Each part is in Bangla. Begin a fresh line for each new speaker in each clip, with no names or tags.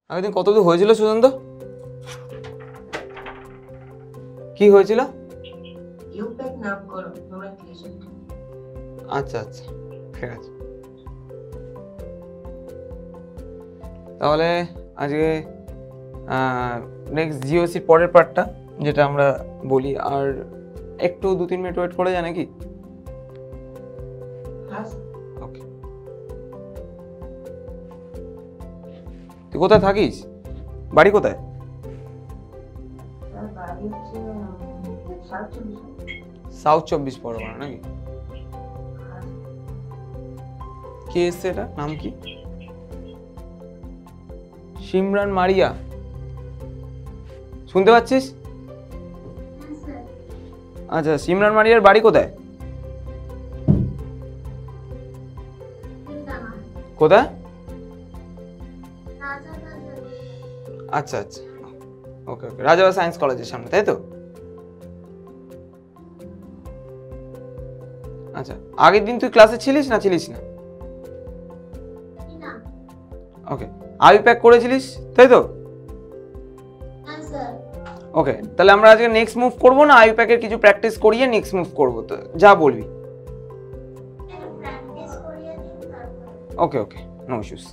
আগের দিন কত দূর হয়েছিল সুশান্ত? কি হয়েছিল?
ইউপ্যাক নামকরণ নোমেনক্লেচার।
আচ্ছা আচ্ছা, ঠিক আছে। তাহলে আজকে নেক্সট জিওসির পরের পার্টটা যেটা আমরা বলি, আর একটু 2-3 মিনিট ওয়েট করে যায় নাকি?
হ্যাঁ
ওকে। তুই কোথায় থাকিস? বাড়ি কোথায়?
স্যার, বাড়ি হচ্ছে
সাউথ 24 পরগনা নাকি? কে এসছে এটা? নাম কি? সিমরান মারিয়া। শুনতে পাচ্ছিস? আচ্ছা, সিমরান মারিয়ার বাড়ি কোথায়? কোথায়? আচ্ছা আচ্ছা, ওকে ওকে, রাজাবাড়ি সায়েন্স কলেজের সামনে, তাই তো? আচ্ছা, আগের দিন তুই ক্লাসে ছিলিস না ছিলিস না? ওকে, আই প্যাক করেছিলিস তাই তো? ওকে, তাহলে আমরা আজকে নেক্সট মুভ করবো না আই প্যাকের কিছু প্র্যাকটিস করিয়ে নেক্সট মুভ করবো? তো যা বলবি। ওকে ওকে, নো ইস্যুস।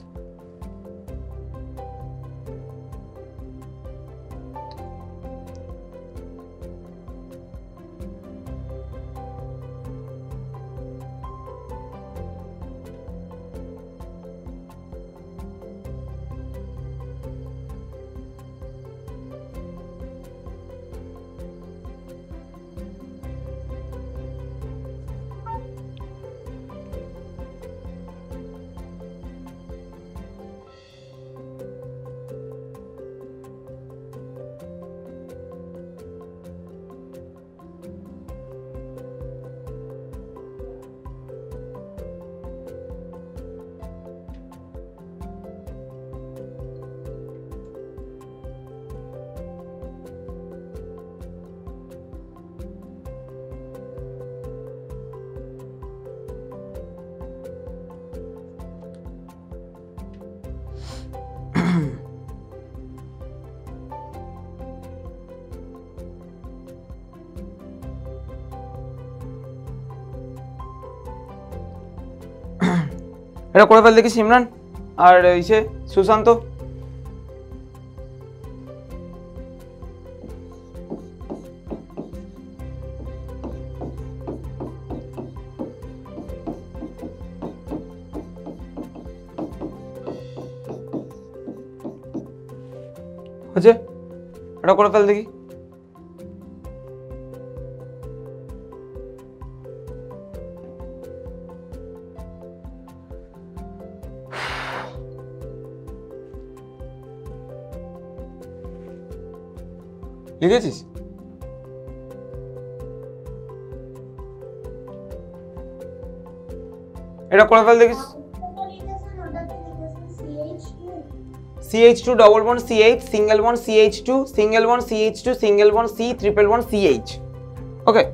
এটা করে ফেল দেখি সিমরান, আর ইসে সুশান্ত। হচ্ছে, এটা করে ফেল দেখি। লিখেছিস? এটা করে ফেল দেখিস। CH2 double bond CH, single bond CH2, single bond CH2, single bond C, triple bond CH. Okay,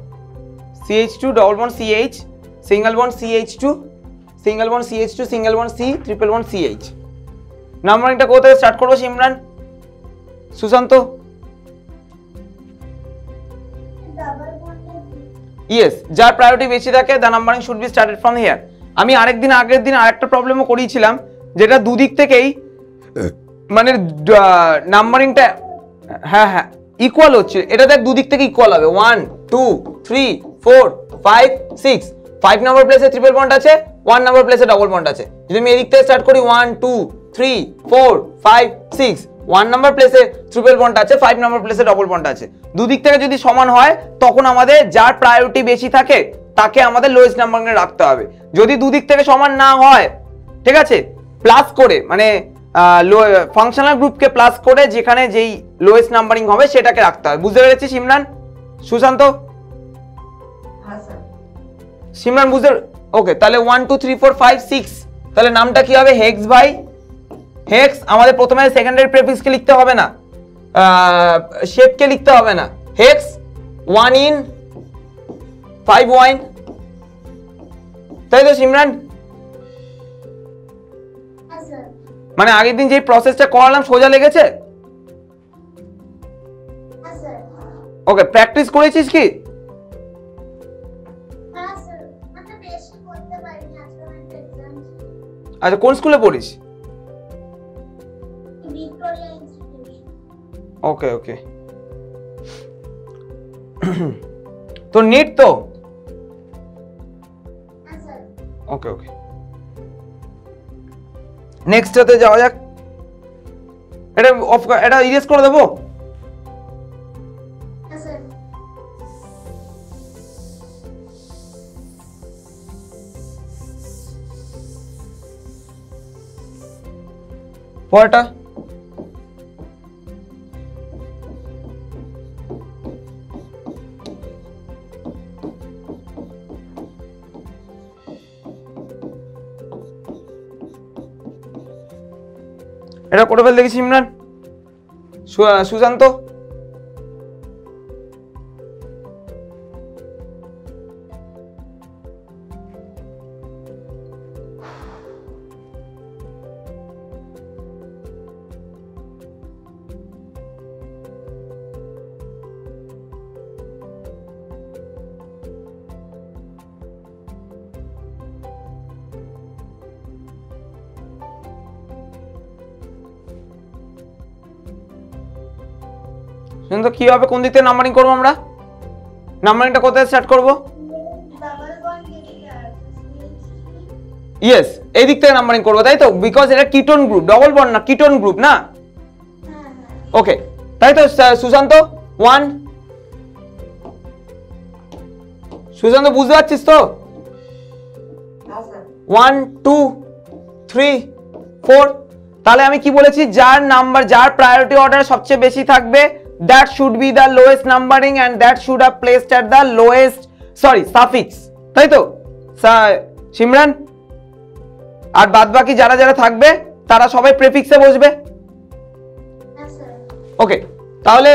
CH2 double bond CH, single bond CH2, single bond CH2, single bond C, triple bond CH. নাম্বারিংটা কোথায় স্টার্ট করবো সিমরান? সুশান্ত? ইয়েস, যার প্রায়োরিটি বেশি থাকে the numbering should be started from here. আমি আগের দিন আরেকটা প্রবলেমও করিয়েছিলাম, যেটা দুদিক থেকেই মানে নাম্বারিংটা হ্যাঁ হ্যাঁ ইকুয়াল হচ্ছে। এটা দেখ দুদিক থেকে ইকুয়াল হবে। 1 2 3 4 5 6, 5 নাম্বার প্লেসে ট্রিপল বন্ড আছে, 1 নাম্বার প্লেসে ডবল বন্ড আছে। যদি আমি এদিক থেকে স্টার্ট করি 1 2 3 4 5 6, 1 নাম্বার প্লেসে ট্রিপল বন্ড আছে, 5 নাম্বার প্লেসে ডবল বন্ড আছে। দুদিক থেকে যদি সমান হয় তখন আমাদের যার প্রায়োরিটি বেশি থাকে তাকে আমাদের লোয়েস্ট নাম্বারিং রাখতে হবে। যদি দুদিক থেকে সমান না হয়, ঠিক আছে, প্লাস করে মানে ফাংশনাল গ্রুপকে প্লাস করে যেখানে যেই লোয়েস্ট নাম্বারিং হবে সেটাকে রাখতে হবে। বুঝতে পেরেছিস সিমরান? সুশান্ত?
হ্যাঁ স্যার।
সিমরান বুঝতে? ওকে, তাহলে 1 2 3 4 5 6, তাহলে নামটা কি হবে? Hex by hex. আমাদের প্রথমে সেকেন্ডারি প্রেফিক্সকে লিখতে হবে না, শেপকে লিখতে হবে না। হেক্স 1 in 5 wine, তাই তো সিমরান? মানে আগের দিন যে প্রসেসটা করালাম সোজা লেগেছে?
হ্যাঁ স্যার।
ওকে, প্র্যাকটিস করেছিস কি?
হ্যাঁ স্যার, মানে বেশি করতে পারিনি, আজকে আমার একটা এক্সাম ছিল।
আচ্ছা, কোন স্কুলে পড়িস?
Victoria Institution.
Okay okay. তো নিট তো?
হ্যাঁ স্যার।
ওকে ওকে, নেক্সট হতে যাওয়া যাক। এটা অফ, এটা ইরেজ করে দেবো।
হ্যাঁ স্যার।
পরেরটা এটা করে ফেল দেখি সিমরান। সুশান্ত, সুশান্ত কি হবে, কোন দিক থেকে নাম্বারিং করবো আমরা? নাম্বারিংটা কোথায় স্টার্ট করবো?
ডাবল বন্ড যেটা
ইয়েস, এই দিক থেকে নাম্বারিং করবো, তাই তো? বিকজ এটা কিটোন গ্রুপ, ডবল বন্ড না, কিটোন গ্রুপ না?
হ্যাঁ হ্যাঁ।
ওকে, তাই তো সুশান্ত? 1, সুশান্ত বুঝতে পারছিস তো?
হ্যাঁ স্যার।
1 2 3 4। তাহলে আমি কি বলেছি, যার নাম্বার, যার প্রায়োরিটি অর্ডার সবচেয়ে বেশি থাকবে, that should be the lowest numbering and that should have placed at the lowest, sorry, suffix, তাই তো সিমরান? আর বাদ বাকি যারা যারা থাকবে তারা সবাই প্রেফিক্সে বসবে।
হ্যাঁ স্যার।
ওকে, তাহলে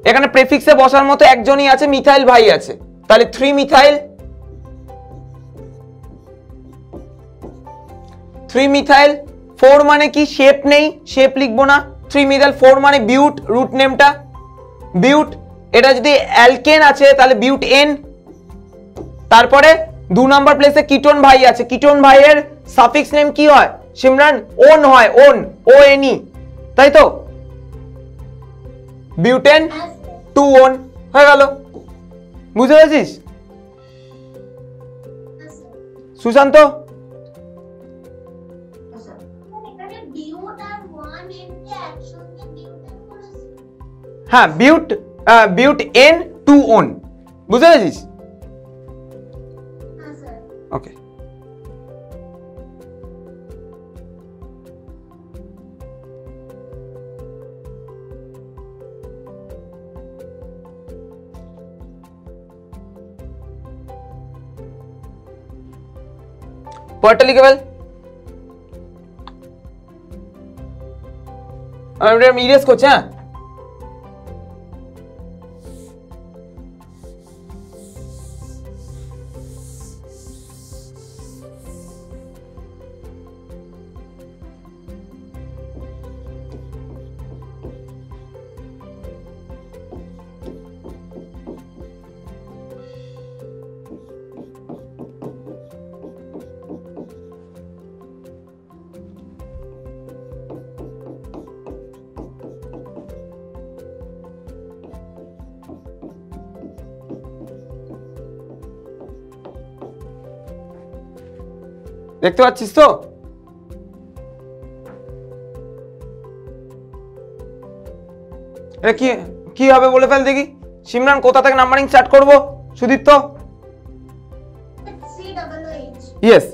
এখানে প্রেফিক্সে বসার মতো একজনই আছে, মিথাইল ভাই আছে। তাহলে 3 মিথাইল, 3 মিথাইল। 4 মানে কি? শেপ নেই, শেপ লিখবো না। 3 মিথাইল 4 মানে বিউট, রুট নেমটা বিউট। এটা যদি অ্যালকেন আছে তাহলে বিউট এন। তারপরে 2 নাম্বার প্লেসে কিটোন ভাই আছে, কিটোন ভাইয়ের সাফিক্স নেম কি হয় সিমরান? ওন হয়, ওন, ও এন ই, তাই তো? বিউটেন
হ্যাঁ স্যার।
2 ওন হয়ে গেল। বুঝতে পেরেছিস
হ্যাঁ স্যার।
সুশান্ত?
হ্যাঁ স্যার।
এখানে বিউট আর 1 এন কে একসঙ্গে বিউটেন করেছি।
হ্যাঁ, বিউট এন 2 ওন, বুঝতে পেরেছিস?
হ্যাঁ স্যার।
ওকে, পরেরটা লিখে ফেল। আমি ইরেজ করছি, হ্যাঁ? দেখতে পাচ্ছিস তো? এটা কি কি হবে বলে ফেল দেখি সিমরান। কোথা থেকে নাম্বারিং স্টার্ট করব Sudipta?
COOH।
Yes,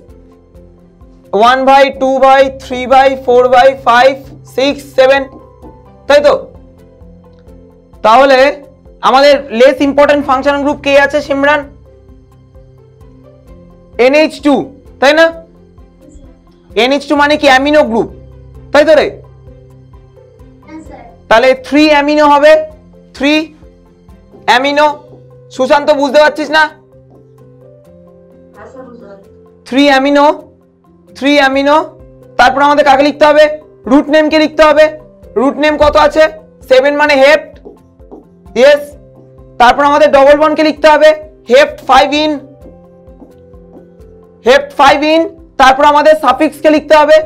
1 by 2 by 3 by 4 by 5 6 7, তাই তো? তাহলে আমাদের লেস ইম্পর্টেন্ট ফাংশন গ্রুপ কে আছে সিমরান? NH2, তাই না? NH2 মানে কি? অ্যামিনো গ্রুপ, তাই তো রে?
হ্যাঁ স্যার।
তাহলে 3 অ্যামিনো হবে, 3 অ্যামিনো। সুশান্ত বুঝতে পারছিস না?
হ্যাঁ স্যার, বুঝতে পারছি।
3 অ্যামিনো, 3 অ্যামিনো। তারপর আমাদের কাকে লিখতে হবে? রুট নেম কে লিখতে হবে। রুট নেম কত আছে 7 মানে হেপ্ট, ইয়েস। তারপর আমাদের ডবল বন্ড কে লিখতে হবে হেপ্ট 5 ইন, হেপ্ট 5 ইন। তারপর আমাদের সাফিক্স কে লিখতে হবে।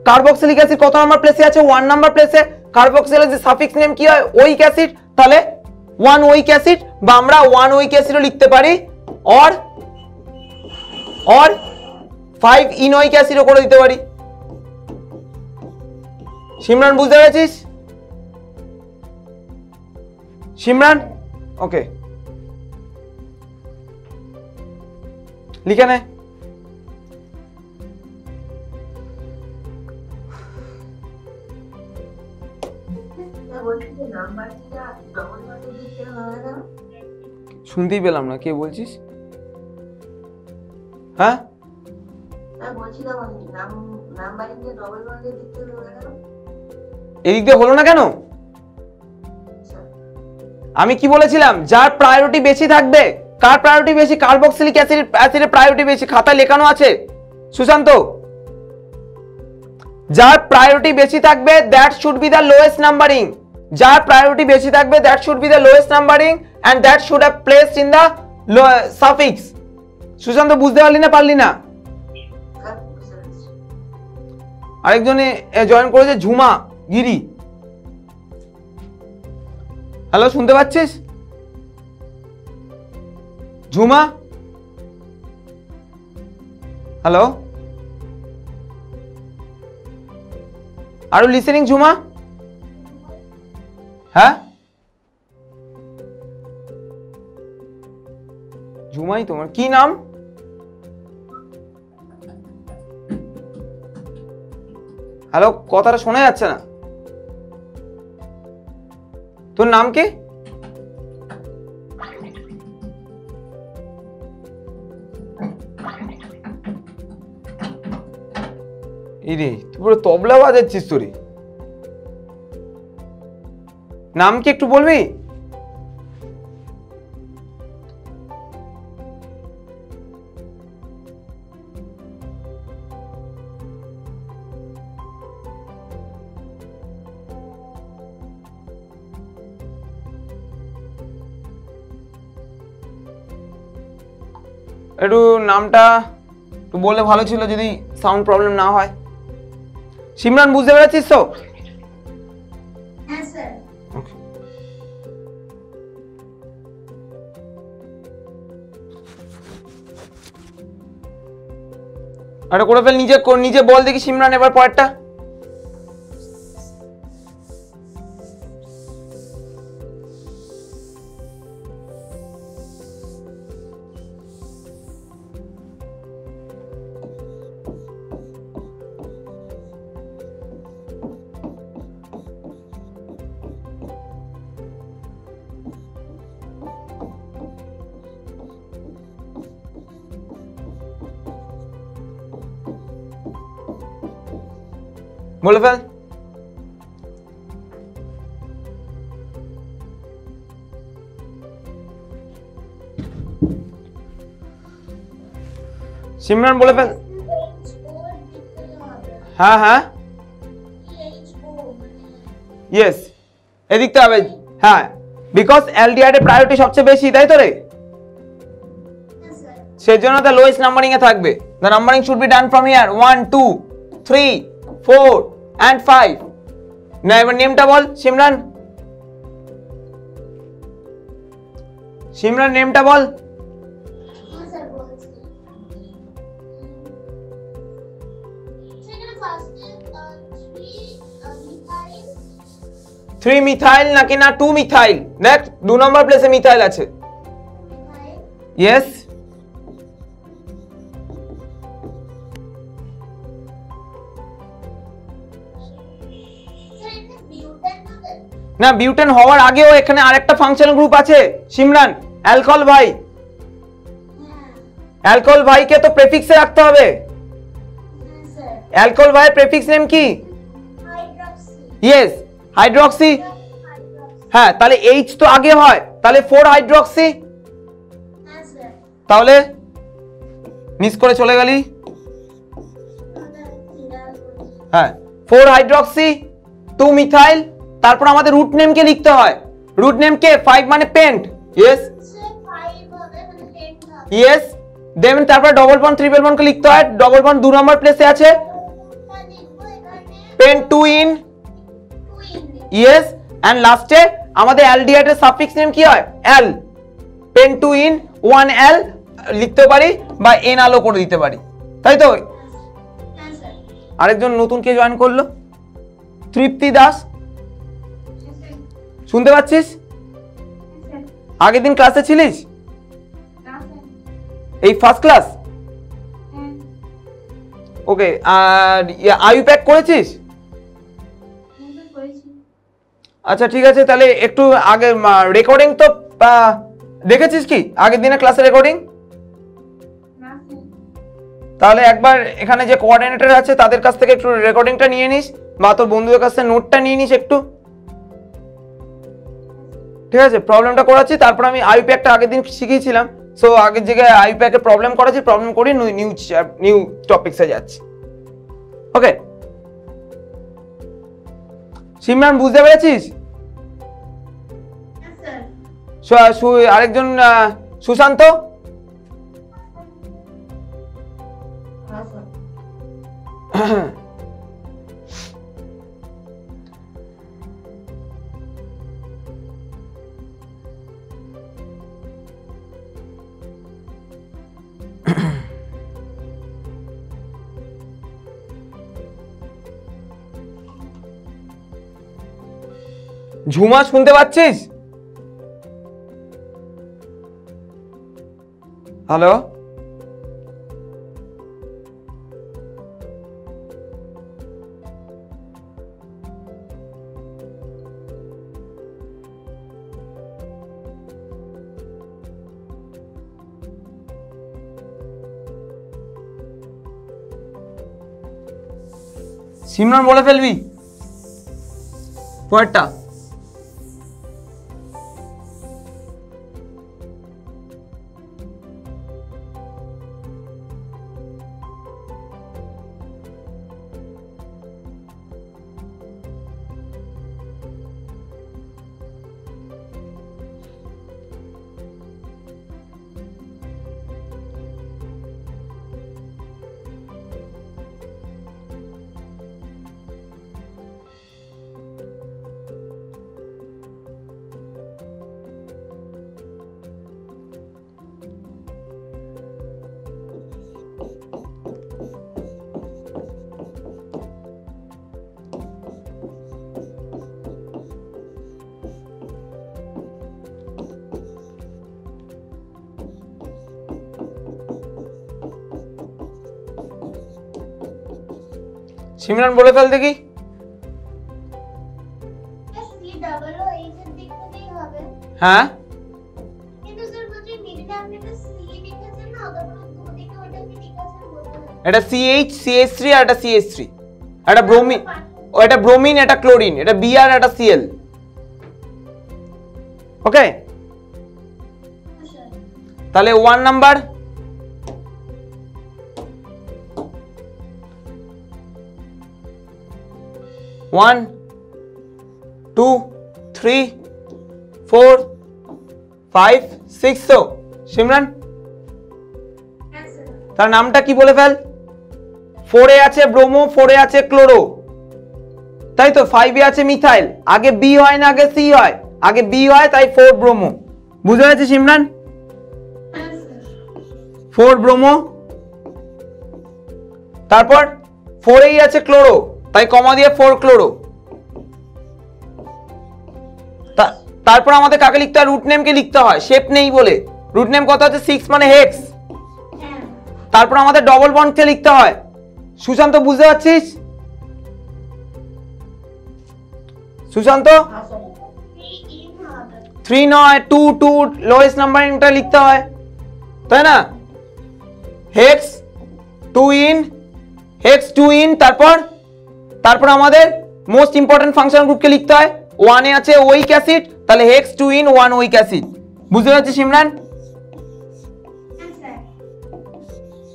কার্বক্সিলিক অ্যাসিড কত নাম্বার প্লেসে আছে 1 নাম্বার প্লেসে। কার্বক্সিলিক অ্যাসিড সাফিক্স নেম কি হয় ওইক অ্যাসিড, তাহলে 1 ওইক অ্যাসিড, বা আমরা 1 ওইক অ্যাসিডও লিখতে পারি, অর 5 ইনোইক অ্যাসিডও করে দিতে পারি। সিমরান বুঝতে পেরেছিস? সিমরান ওকে, লিখে নে। শুনতেই পেলাম না, কে বলছিস? হ্যাঁ এদিক দিয়ে হলো না কেন? আমি কি বলেছিলাম, যার প্রায়োরিটি বেশি থাকবে। কার প্রায়োরিটি বেশি? কার্বক্সিলিক অ্যাসিডের প্রায়োরিটি বেশি, খাতায় লেখানো আছে সুশান্ত। যার প্রায়োরিটি বেশি থাকবে that should be the lowest numbering. যার প্রায়োরিটি বেশি থাকবে that should be the lowest numbering and that should have placed in the suffix. Sushanta বুঝতে পারলি না পারলি না? আরেকজনে জয়েন করেছে ঝুমা গিরি। হ্যালো শুনতে পাচ্ছিস Jhuma? Hello, are you listening Jhuma? হ্যাঁ ঝুমাই তোমার কি নাম? হ্যালো, কথাটা শোনা যাচ্ছে না। তোর নাম কি? ইরে তুই পুরো তবলা বাজাচ্ছিস তোরে। নাম কি একটু বলবি? একটু নামটা একটু বললে ভালো ছিল যদি সাউন্ড প্রবলেম না হয়। সিমরান বুঝতে পেরেছিস তো?
হ্যাঁ স্যার।
এটা করে ফেল, নিজে বল দেখি সিমরান এবার পরেরটা। বলে ফেল। সিমরান বলে ফেল। হ্যাঁ হ্যাঁ ইয়েস, এদিকটা হবে। হ্যাঁ, বিকজ অ্যালডিহাইডের প্রায়োরিটি সবচেয়ে বেশি, তাই তো রে? সেজন্য দ্য লোয়েস্ট নাম্বারিং এ থাকবে। The numbering should be done from here 1 2 3 4 and 5. না এবার নেমটা বল সিমরান। সিমরান নেমটা বল।
হ্যাঁ স্যার বলছি। সেখানে ফার্স্টে
3 মিথাইল নাকি না 2 মিথাইল? দেখ 2 নম্বর প্লেসে মিথাইল আছে। ইয়েস, না বিউটেন হওয়ার আগেও এখানে আরেকটা ফাংশনাল গ্রুপ আছে সিমরান, অ্যালকোহল ভাই। অ্যালকোহল ভাইকে তো প্রেফিক্সে রাখতে হবে। অ্যালকোহল ভাইয়ের প্রেফিক্স নেম কি? Yes, hydroxy. হ্যাঁ, তাহলে এইচ তো আগে হয়, তাহলে 4 হাইড্রক্সি। তাহলে মিস করে চলে গেলি। হ্যাঁ, 4 হাইড্রক্সি 2 মিথাইল, তারপর আমাদের রুট নেম কে লিখতে হয়, রুট নেম কে 5 মানে পেন্ট, ইয়েস
সে 5 হবে মানে 10 হবে।
ইয়েস, দেন তারপর ডবল বন্ড ট্রিপল বন্ড কে লিখতে হয়, ডবল বন্ড 2 নম্বর প্লেসে আছে,
তা লিখবো এখানে
pen 2 in,
2 in.
Yes, and লাস্টে আমাদের অ্যালডিহাইড এর সাফিক্স নেম কি হয়, অ্যাল, পেন 2 ইন 1 অ্যাল লিখতে পারি বা এন আলো করে দিতে পারি, তাই তো?
হ্যাঁ স্যার।
আরেকজন নতুন কে জয়েন করলো, তৃপ্তি দাস,
হ্যাঁ স্যার।
শুনতে পাচ্ছিস?
স্যার।
আগের দিন ক্লাসে ছিলিস?
না স্যার।
এই ফার্স্ট ক্লাস?
হ্যাঁ।
ওকে, আর আইউ প্যাক করেছিস?
স্যার করেছি।
আচ্ছা ঠিক আছে, তাহলে একটু আগে রেকর্ডিং তো দেখেছিস কি আগের দিনের ক্লাসের রেকর্ডিং?
না স্যার।
তাহলে একবার এখানে যে কোঅর্ডিনেটর আছে তাদের কাছ থেকে একটু রেকর্ডিংটা নিয়ে নিস, বা তোর বন্ধুদের কাছ থেকে নোটটা নিয়ে নিস একটু, ঠিক আছে? প্রবলেমটা করাচ্ছি, তারপর আমি আইউ প্যাকটা আগের দিন শিখিয়েছিলাম, সো আগের জায়গায় আইউ প্যাকে প্রবলেম করাচ্ছি, প্রবলেম করি নিউ টপিকসে যাচ্ছি। ওকে সিমরান, বুঝতে পেরেছিস?
হ্যাঁ স্যার।
আরেকজন সুশান্ত,
হ্যাঁ স্যার।
ঝুমা শুনতে পাচ্ছিস? হ্যালো, সিমরান বলে ফেলবি পরেরটা। সিমরান বলে ফেল দেখি।
সি ডাবল ও এইচ এর দিক থেকেই হবে।
হ্যাঁ,
কিন্তু স্যার বলছি মিডলে আপনি তো সি লিখেছেন না, তারপর দুদিকে ওটা কি লিখেছেন বলতে হবে।
এটা CH CH3 আর এটা CH3, এটা ব্রোমিন, ও এটা ব্রোমিন, এটা ক্লোরিন, এটা Br, এটা Cl। ওকে,
হ্যাঁ স্যার।
তাহলে 1 নাম্বার, ওয়ান 2 3 4 5 6, তো সিমরান
হ্যাঁ স্যার।
তার নামটা কি বলে ফেল। 4 এ আছে ব্রোমো, 4 এ আছে ক্লোরো, তাই তো? 5 এ আছে মিথাইল, আগে বি হয় না আগে সি হয়? আগে বি হয়, তাই 4 ব্রোমো। বুঝতে পেরেছিস সিমরান?
হ্যাঁ স্যার।
4 ব্রোমো, তারপর 4 এই আছে ক্লোরো, তাই কমা দিয়ে 4 ক্লোরো। তারপর আমাদের কাকে লিখতে হয়, রুট নেম কে লিখতে হয়, শেপ নেই বলে। রুট নেম কত আছে, 6 মানে হেক্স।
হ্যাঁ।
তারপর আমাদের ডবল বন্ড কে লিখতে হয়। সুশান্ত বুঝতে পারছিস? সুশান্ত
হ্যাঁ স্যার।
3 ইন হবে।
3 নয়, 2 2 লোয়েস্ট নাম্বারিংটা লিখতে হয়, তাই না? হেক্স 2 ইন, হেক্স 2 ইন, তারপর আমাদের মোস্ট ইম্পর্টেন্ট ফাংশন গ্রুপকে লিখতে হয়। 1 এ আছে ওইক অ্যাসিড, তাহলে হেক্স 2 ইন 1 ওইক অ্যাসিড। বুঝতে পারছিস সিমরান?
হ্যাঁ স্যার।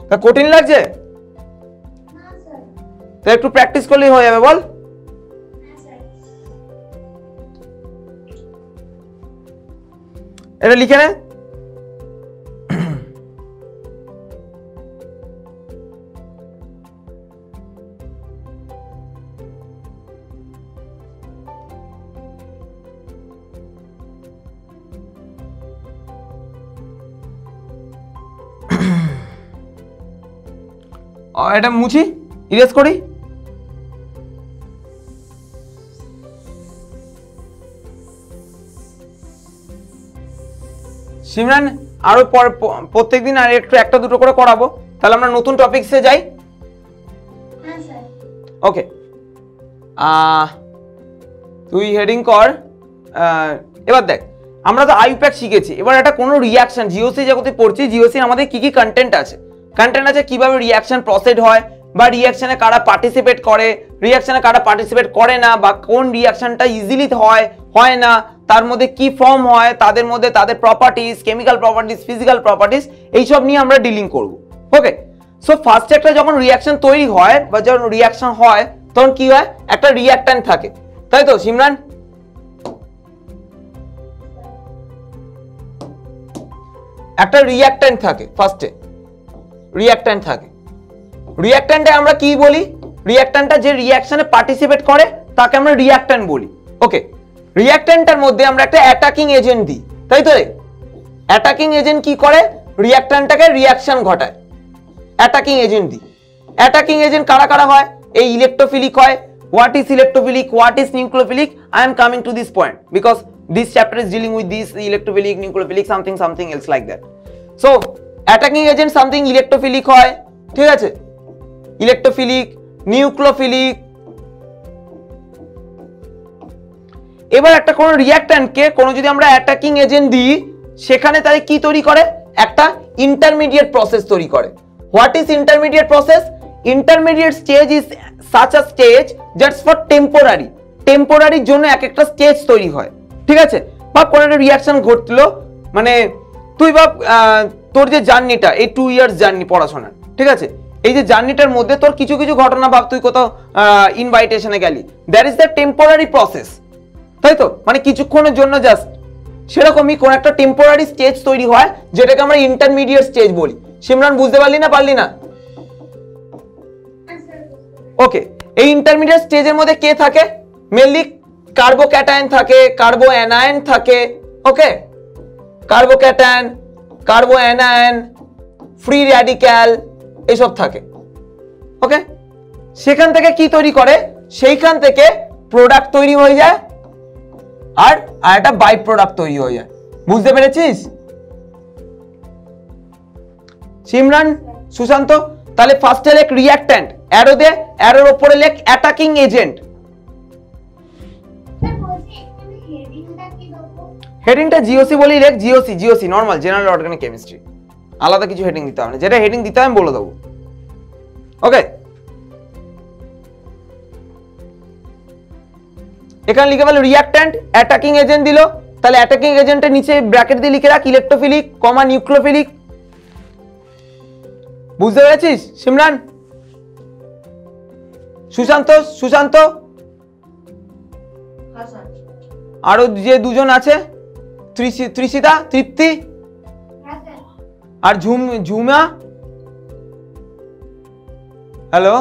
তা কঠিন লাগছে?
না স্যার।
তো একটু প্র্যাকটিস করলেই হয়ে যাবে, বল।
হ্যাঁ স্যার।
এটা লিখে নে। এটা মুছি, ইরেজ করি। সিমরান আরো প্রত্যেকদিন আর একটু একটা দুটো করে করাবো, তাহলে আমরা নতুন টপিকসে যাই।
হ্যাঁ স্যার।
ওকে, তুই হেডিং কর। এবার দেখ, আমরা তো আইপ্যাক শিখেছি, এবার একটা কোনো রিয়াকশন জিওসি জগতে পড়ছি, জিওসি আমাদের কি কি কন্টেন্ট আছে, কিভাবে রিয়াকশন প্রসেড হয়, বা রিয়াকশনে কারা পার্টিসিপেট করে, রিয়াকশনে কারা পার্টিসিপেট করে না, বা কোন রিয়াকশনটা ইজিলি হয় না, তার মধ্যে কি ফর্ম হয়, তাদের মধ্যে তাদের properties, chemical properties, physical properties, এইসব নিয়ে আমরা ডিলিং করব। ওকে, সো ফার্স্ট একটা যখন রিয়াকশন তৈরি হয় বা যখন রিয়াকশন হয় তখন কি হয়, একটা রিয়াক্ট্যান্ট থাকে, তাই তো সিমরান? একটা রিয়াক্ট্যান্ট থাকে, ফার্স্টে রিয়াক্ট্যান্ট থাকে। রিয়াক্ট্যান্টে আমরা কি বলি, রিয়াক্ট্যান্টটা যে রিয়াকশনে পার্টিসিপেট করে তাকে আমরা রিয়াক্ট্যান্ট বলি। ওকে, রিয়াক্ট্যান্টের মধ্যে আমরা একটা অ্যাটাকিং এজেন্ট দিই, তাই তো? অ্যাটাকিং এজেন্ট কি করে, রিয়াক্ট্যান্টটাকে রিয়াকশন ঘটায়, অ্যাটাকিং এজেন্ট দিই। অ্যাটাকিং এজেন্ট কারা কারা হয়, এই ইলেকট্রোফিলিক হয়। What is electrophilic, what is nucleophilic, I am coming to this point because this chapter is dealing with this electrophilic, nucleophilic, something else like that. So attacking agent something electrophilic হয়, ঠিক আছে? Electrophilic, nucleophilic. এবার একটা কোন রিঅ্যাক্ট্যান্টকে কোনো যদি আমরা অ্যাটাকিং এজেন্ট দিই, সেখানে তাহলে কি তৈরি করে, একটা ইন্টারমিডিয়েট প্রসেস তৈরি করে। What is intermediate process? Intermediate stage is such a stage that's for টেম্পোরারির জন্য এক একটা স্টেজ তৈরি হয়, ঠিক আছে? বা কোনো একটা রিয়াকশন ঘটলো, মানে তুই ভাব তোর যে জার্নিটা, এই 2 ইয়ার্স জার্নি পড়াশোনার, ঠিক আছে, এই যে জার্নিটার মধ্যে তোর কিছু কিছু ঘটনা, ভাব তুই কোথাও ইনভাইটেশনে গেলি, that is the temporary process, তাই তো? মানে কিছুক্ষণের জন্য জাস্ট, সেরকমই কোন একটা টেম্পোরারি স্টেজ তৈরি হয় যেটাকে আমরা ইন্টারমিডিয়েট স্টেজ বলি। সিমরান বুঝতে পারলি না, পারলি না? ওকে, এই ইন্টারমিডিয়েট স্টেজের মধ্যে কে থাকে? মেনলি কার্বোক্যাটায়ন থাকে, কার্বোঅ্যানায়ন থাকে। ওকে, কার্বোক্যাটায়ন, কার্বোঅ্যানায়ন, ফ্রি র্যাডিক্যাল, এসব থাকে। ওকে, সেখান থেকে কি তৈরি করে, সেইখান থেকে প্রোডাক্ট তৈরি হয়ে যায়, আর একটা বাই প্রোডাক্ট তৈরি হয়ে যায়। বুঝতে পেরেছিস সিমরান, সুশান্ত? তাহলে ফার্স্টে লেখ রিঅ্যাক্ট্যান্ট, অ্যারো দে, অ্যারোর উপরে লেখ অ্যাটাকিং এজেন্ট। হেডিংটা জিওসি বলি লেখ, GOC normal general organic chemistry, আলাদা কিছু হেডিং দিতে হবে না, যেটা হেডিং দিতে হবে বলে দেবো। ওকে, এখানে লিখে ফেলো রিঅ্যাক্ট্যান্ট, অ্যাটাকিং এজেন্ট দিল, তাহলে অ্যাটাকিং এজেন্টের নিচে ব্র্যাকেট দিয়ে লিখে রাখ ইলেকট্রোফিলিক, নিউক্লিওফিলিক। বুঝতে পেরেছিস সিমরান? সুশান্ত আরো যে দুজন আছে, ত্রিশিতা, তৃপ্তি আর ঝুমা। হ্যালো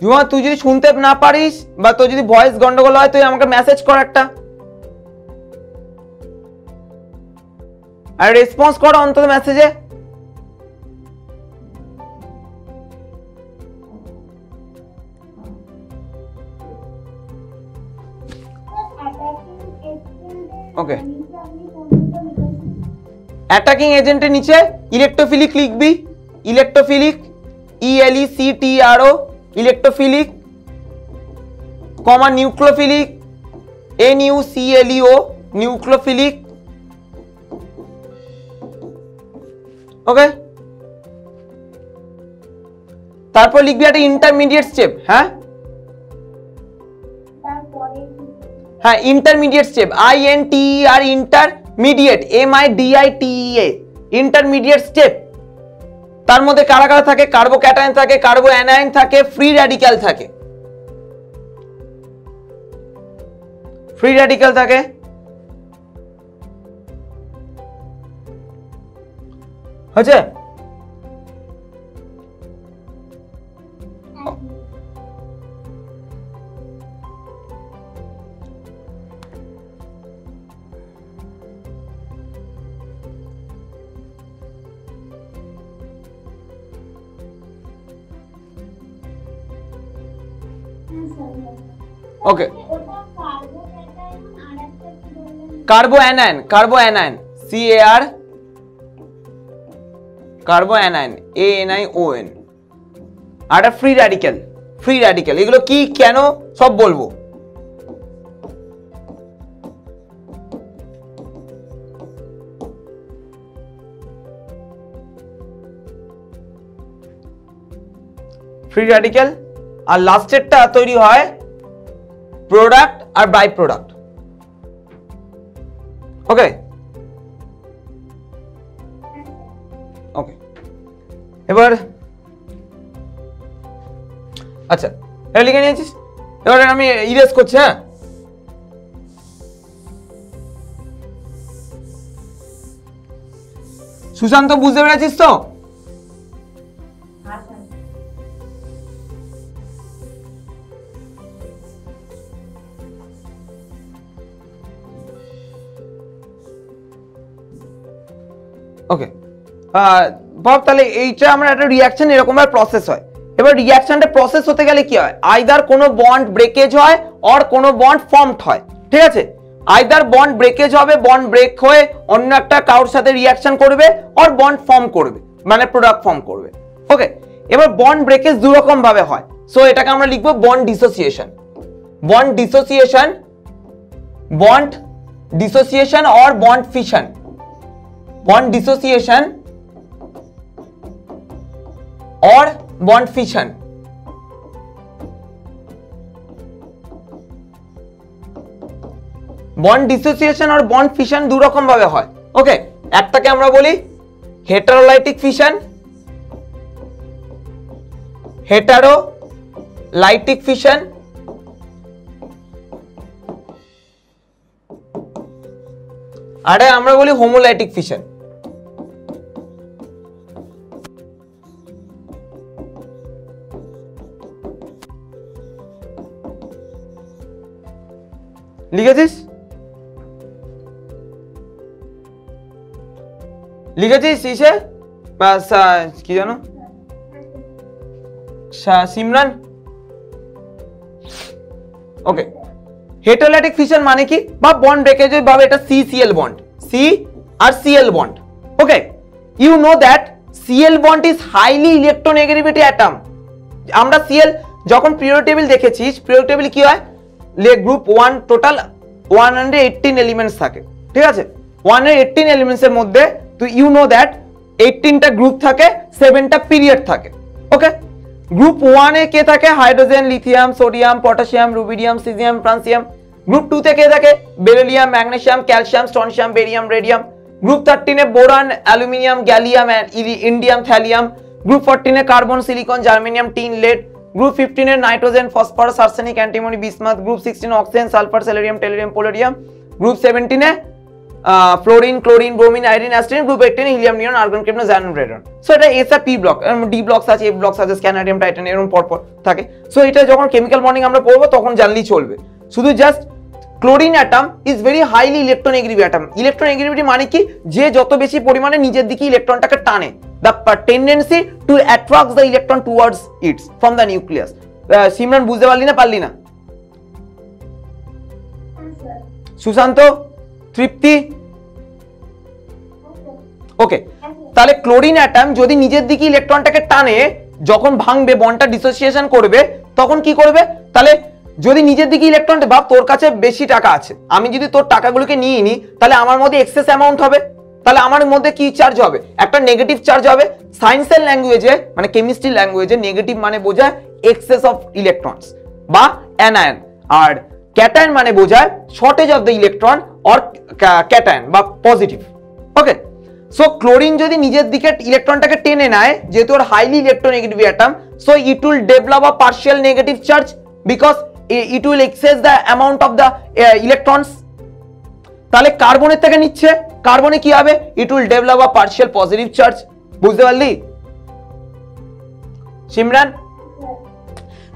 ঝুমা, তুই যদি শুনতে না পারিস বা তোর যদি ভয়েস গন্ডগোল হয়, তুই আমাকে মেসেজ কর একটা, আর রেসপন্স কর অন্তত মেসেজে। ওকে, অ্যাটাকিং এজেন্টের নিচে ইলেকট্রোফিলিক লিখবি, electrophilic, ELECTRO, electrophilic, nucleophilic, NUCLEO, nucleophilic. Okay, তারপর লিখবি একটা ইন্টারমিডিয়েট স্টেপ। হ্যাঁ হ্যাঁ, intermediate step, INTER, intermediate, MIDITEA, intermediate step. তার মধ্যে কারা কারা থাকে? কার্বোক্যাটায়ন থাকে, কার্বো অ্যানায়ন থাকে, ফ্রি র্যাডিক্যাল থাকে। ফ্রি র্যাডিক্যাল থাকে। হচ্ছে okay. Carbo anion, carbo anion, CAR, carbo anion, ANION। আর একটা ফ্রি র্যাডিক্যাল। ফ্রি র্যাডিক্যাল এগুলো কি, কেন, সব বলবো। ফ্রি র্যাডিক্যাল আর লাস্টেরটা তৈরি হয় প্রোডাক্ট আর বাই প্রোডাক্ট। ওকে ওকে, এবার আচ্ছা এটা লিখে নিয়েছিস, এবার আমি ইরেজ করছি। হ্যাঁ, সুশান্ত বুঝতে পেরেছিস তো? ওকে বাব, তাহলে এইটা আমরা একটা রিঅ্যাকশন এরকম ভাবে প্রসেস হয়। এবার রিঅ্যাকশনটা প্রসেস হতে গেলে কি হয়? আইদার কোনো বন্ড ব্রেকেজ হয় অর কোনো বন্ড ফর্মড হয়। ঠিক আছে, আইদার বন্ড ব্রেকেজ হবে, বন্ড ব্রেক হয়ে অন্য একটা কারোর সাথে রিঅ্যাকশন করবে, অর বন্ড ফর্ম করবে, মানে প্রোডাক্ট ফর্ম করবে। ওকে, এবার বন্ড ব্রেকেজ দু রকম ভাবে হয়। সো এটাকে আমরা লিখবো bond dissociation. Bond dissociation, bond dissociation or bond fission. Bond dissociation or bond fission। Bond dissociation আর বন্ড ফিশন দু রকম ভাবে হয়। ওকে, একটাকে আমরা বলি হেটারোলাইটিক ফিশন, হেটারোলাইটিক ফিশন, আর আমরা বলি হোমোলাইটিক ফিশন। লিখেছিস? লিখেছিস ইসে কি জানো সিমরান? ওকে, হেটারোলাইটিক ফিশন মানে কি? বা বন্ড ব্রেকেজ ভাবে এটা CCl বন্ড, C আর Cl bond. Okay, you know that Cl bond is highly electronegativity atom. আমরা Cl যখন পিরিয়ডিক টেবিল দেখেছিস, পিরিয়ডিক টেবিল কি হয়? গ্রুপ 1 টোটাল 118 এলিমেন্টস থাকে। ঠিক আছে, 118 এলিমেন্টস এর মধ্যে তো ইউ নো দ্যাট 18টা গ্রুপ থাকে, 7টা পিরিয়ড থাকে। ওকে, গ্রুপ 1 এ কে থাকে? Hydrogen, lithium, sodium, potassium, rubidium, caesium, francium. Group 2 তে কে থাকে? Beryllium, magnesium, calcium, strontium, barium, radium. Group 13 এ boron, aluminium, gallium, indium, thallium. Group 14 এ carbon, silicon, germanium, tin, lead. Group 15 এর nitrogen, phosphorus, arsenic, antimony, bismuth. Group 16 oxygen, sulphur, selenium, tellurium, polonium. Group 17 এ fluorine, chlorine, bromine, iodine, astatine. Group 18 এ helium, neon, argon, krypton, xenon, radon. So এটা এস আর পি ব্লক, ডি ব্লকস আছে, এফ ব্লকস আছে, স্ক্যানাডিয়াম, টাইটানিয়াম, এরকম পরপর থাকে। সো এটা যখন কেমিক্যাল বন্ডিং আমরা পড়বো তখন জানলেই চলবে। শুধু just chlorine atom is very highly electronegative atom. Electronegativity মানে কি? যে যত বেশি পরিমাণে নিজের দিকে ইলেকট্রনটাকে টানে, the tendency to attract the electron towards it from the nucleus। Simran বুঝতে পারলি না? পারলি না? সুশান্ত, তৃপ্তি? ওকে, তাহলে ক্লোরিন অ্যাটম যদি নিজের দিকে ইলেকট্রনটাকে টানে, যখন ভাঙবে, বন্ডটা ডিসোসিয়েশন করবে, তখন কি করবে? তাহলে যদি নিজের দিকে ইলেকট্রনটা, ভাব তোর কাছে বেশি টাকা আছে, আমি যদি তোর টাকাগুলোকে নিয়ে নিই, তাহলে আমার মধ্যে এক্সেস অ্যামাউন্ট হবে। তাহলে আমার মধ্যে কি চার্জ হবে? একটা নেগেটিভ চার্জ হবে। সায়েন্সের ল্যাঙ্গুয়েজে, মানে কেমিস্ট্রি ল্যাঙ্গুয়েজে, নেগেটিভ মানে বোঝায় এক্সেস অফ ইলেকট্রনস বা অ্যানায়ন, আর ক্যাটায়ন মানে বোঝায় shortage of the electron or cation বা পজিটিভ। ওকে, সো ক্লোরিন যদি নিজের দিকে ইলেকট্রনটাকে টেনে নেয়, যেহেতু ওর highly electronegative atom, so it will develop a partial negative charge because it will excess the amount of the electrons. তাহলে কার্বনের থেকে নিচ্ছে, কার্বনে কি হবে? It will develop a partial positive charge. বুঝতে পারলি সিমরান?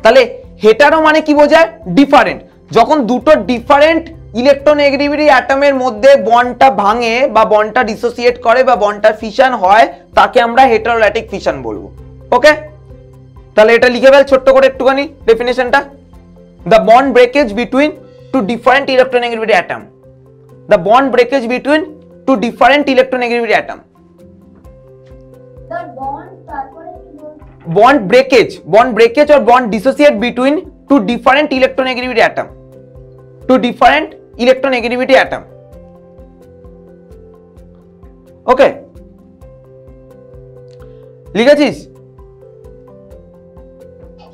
তাহলে হেটারো মানে কি বোঝায়? ডিফারেন্ট। যখন দুটো ডিফারেন্ট ইলেকট্রোনেগেটিভিটি অ্যাটমের মধ্যে বন্ডটা ভাঙে বা বন্ডটা ডিসোসিয়েট করে বা বন্ডটা ফিশন হয়, তাকে আমরা হেটারোল্যাটিক ফিশন বলবো। ওকে, তাহলে এটা লিখে ফেল ছোট্ট করে একটুখানি ডেফিনেশনটা। The bond breakage between two different electronegativity atom. The bond breakage between two different electronegativity atom.
The bond তারপরে কি বলবো?
bond breakage or bond dissociate between two different electronegativity atom, two different electronegativity atom. Okay, লিখেছিস?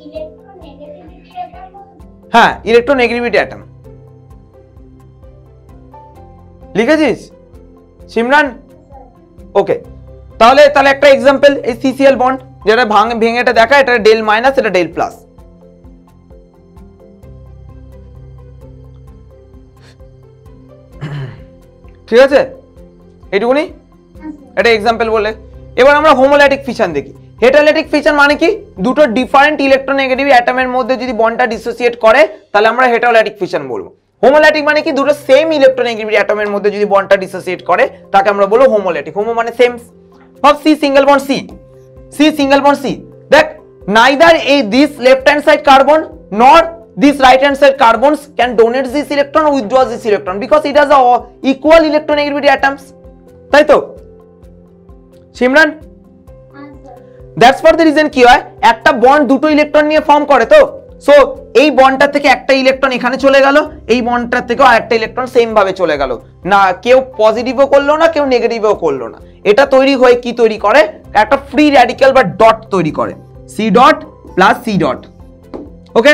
ইলেকট্রোনেগেটিভিটি অ্যাটম
হ্যাঁ, ইলেকট্রোনেগেটিভিটি অ্যাটম লিখেছিস সিমরান? ওকে, তাহলে একটা এক্সাম্পল, এই সিসিএল বন্ড যেটা ভেঙে এটা দেখা, এটা ডেল মাইনাস, এটা ডেল প্লাস। ঠিক আছে, এইটুকুনি এটা এক্সাম্পল বলে। এবার আমরা হোমোলাইটিক ফিশন দেখি। হেটারোলাইটিক ফিশন মানে কি? দুটো ডিফারেন্ট ইলেকট্রোনেগেটিভ অ্যাটমের মধ্যে যদি বন্ডটা ডিসোসিয়েট করে, তাহলে আমরা হেটারোলাইটিক ফিশন বলবো। হোমোলাইটিক মানে কি? দুটো সেম ইলেকট্রোনেগেটিভ অ্যাটমের মধ্যে যদি বন্ডটা ডিসোসিয়েট করে, তাকে আমরা বলবো হোমোলাইটিক। হোমো মানে সেম। ভাব C single bond C, C single bond C. দেখ, neither this left hand side carbon nor this right hand side carbons can donate this electron or withdraw this electron because it has a equal electronegativity atoms, তাই তো Simran? That's for the reason কি হয়, একটা বন্ড দুটো ইলেকট্রন নিয়ে ফর্ম করে, তো সো এই বন্ডটা থেকে একটা ইলেকট্রন এখানে চলে গেল, এই বন্ডটা থেকে আরেকটা ইলেকট্রন সেম ভাবে চলে গেল, না কেউ পজিটিভও করলো না, কেউ নেগেটিভও করলো না। এটা তৈরি হয়ে কি তৈরি করে? একটা ফ্রি র্যাডিক্যাল বা ডট তৈরি করে, C dot plus C dot. Okay,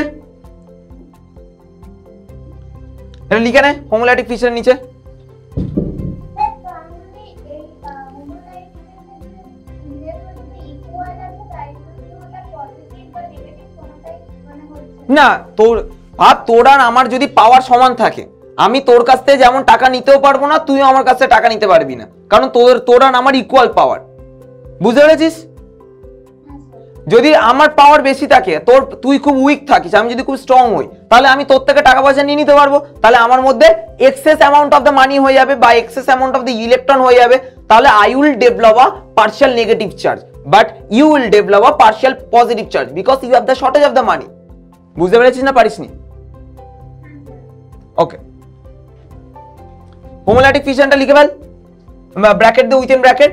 এটা লিখে নে হোমোলাইটিক ফিশনের নিচে। না, তোর আর আমার যদি পাওয়ার সমান থাকে, আমি তোর কাছ থেকে যেমন টাকা নিতেও পারবো না, তুইও আমার কাছ থেকে টাকা নিতে পারবি না, কারণ তোর আর আমার ইকুয়াল পাওয়ার। বুঝতে পেরেছিস? যদি আমার পাওয়ার বেশি থাকে, তুই খুব উইক থাকিস, আমি যদি খুব স্ট্রং হই, তাহলে আমি তোর থেকে টাকা পয়সা নিয়ে নিতে পারবো, তাহলে আমার মধ্যে excess amount of the money হয়ে যাবে বা excess amount of the electron হয়ে যাবে, তাহলে I will develop a partial negative charge but you will develop a partial positive charge because you have the shortage of the money. বুঝতে পেরেছিস না পারিসনি? ওকে, হোমোলাইটিক ফিশনটা লিখে ফেল, ব্র্যাকেট দে, within bracket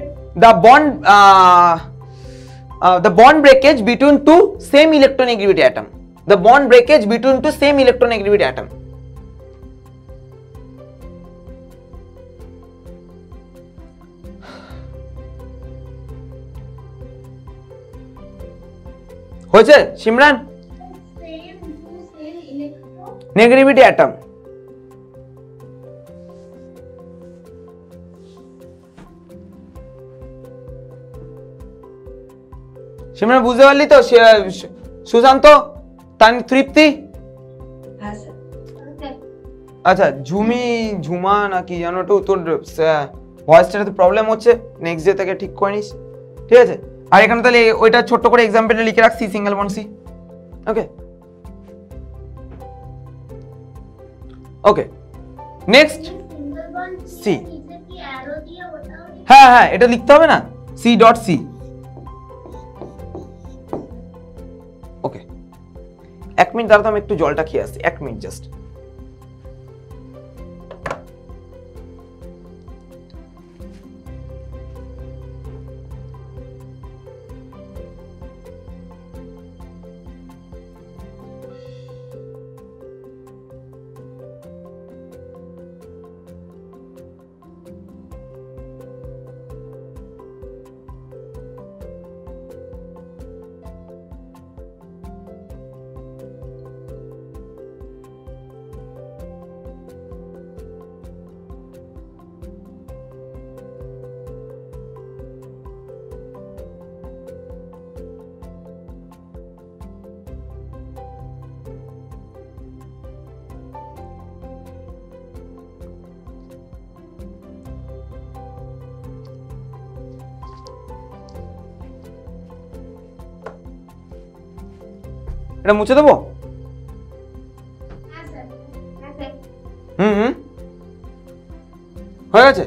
the bond breakage between two same electronegativity atom, the bond breakage between two same electronegativity atom. হয়েছে সিমরান? Negativity atom. সিমরান বুঝতে পারলি তো? সুশান্ত, তৃপ্তি? আচ্ছা, ঝুমা নাকি জানো তো, তোর ভয়েসটা তো প্রবলেম হচ্ছে, নেক্সট ডে থেকে ঠিক করে নিস, ঠিক আছে? আর এখানে তাহলে ওইটা ছোট্ট করে এক্সাম্পলটা লিখে রাখছি, সিঙ্গেল বন্ড সি। ওকে, ওকে, নেক্সট সি। হ্যাঁ হ্যাঁ, এটা লিখতে হবে না, সি ডট সি। ওকে, 1 মিনিট দাঁড়াতে, আমি একটু জলটা খেয়ে আসছি, 1 মিনিট জাস্ট। এটা মুছে দেবো?
হ্যাঁ স্যার, হ্যাঁ স্যার।
হুম, হয়ে গেছে।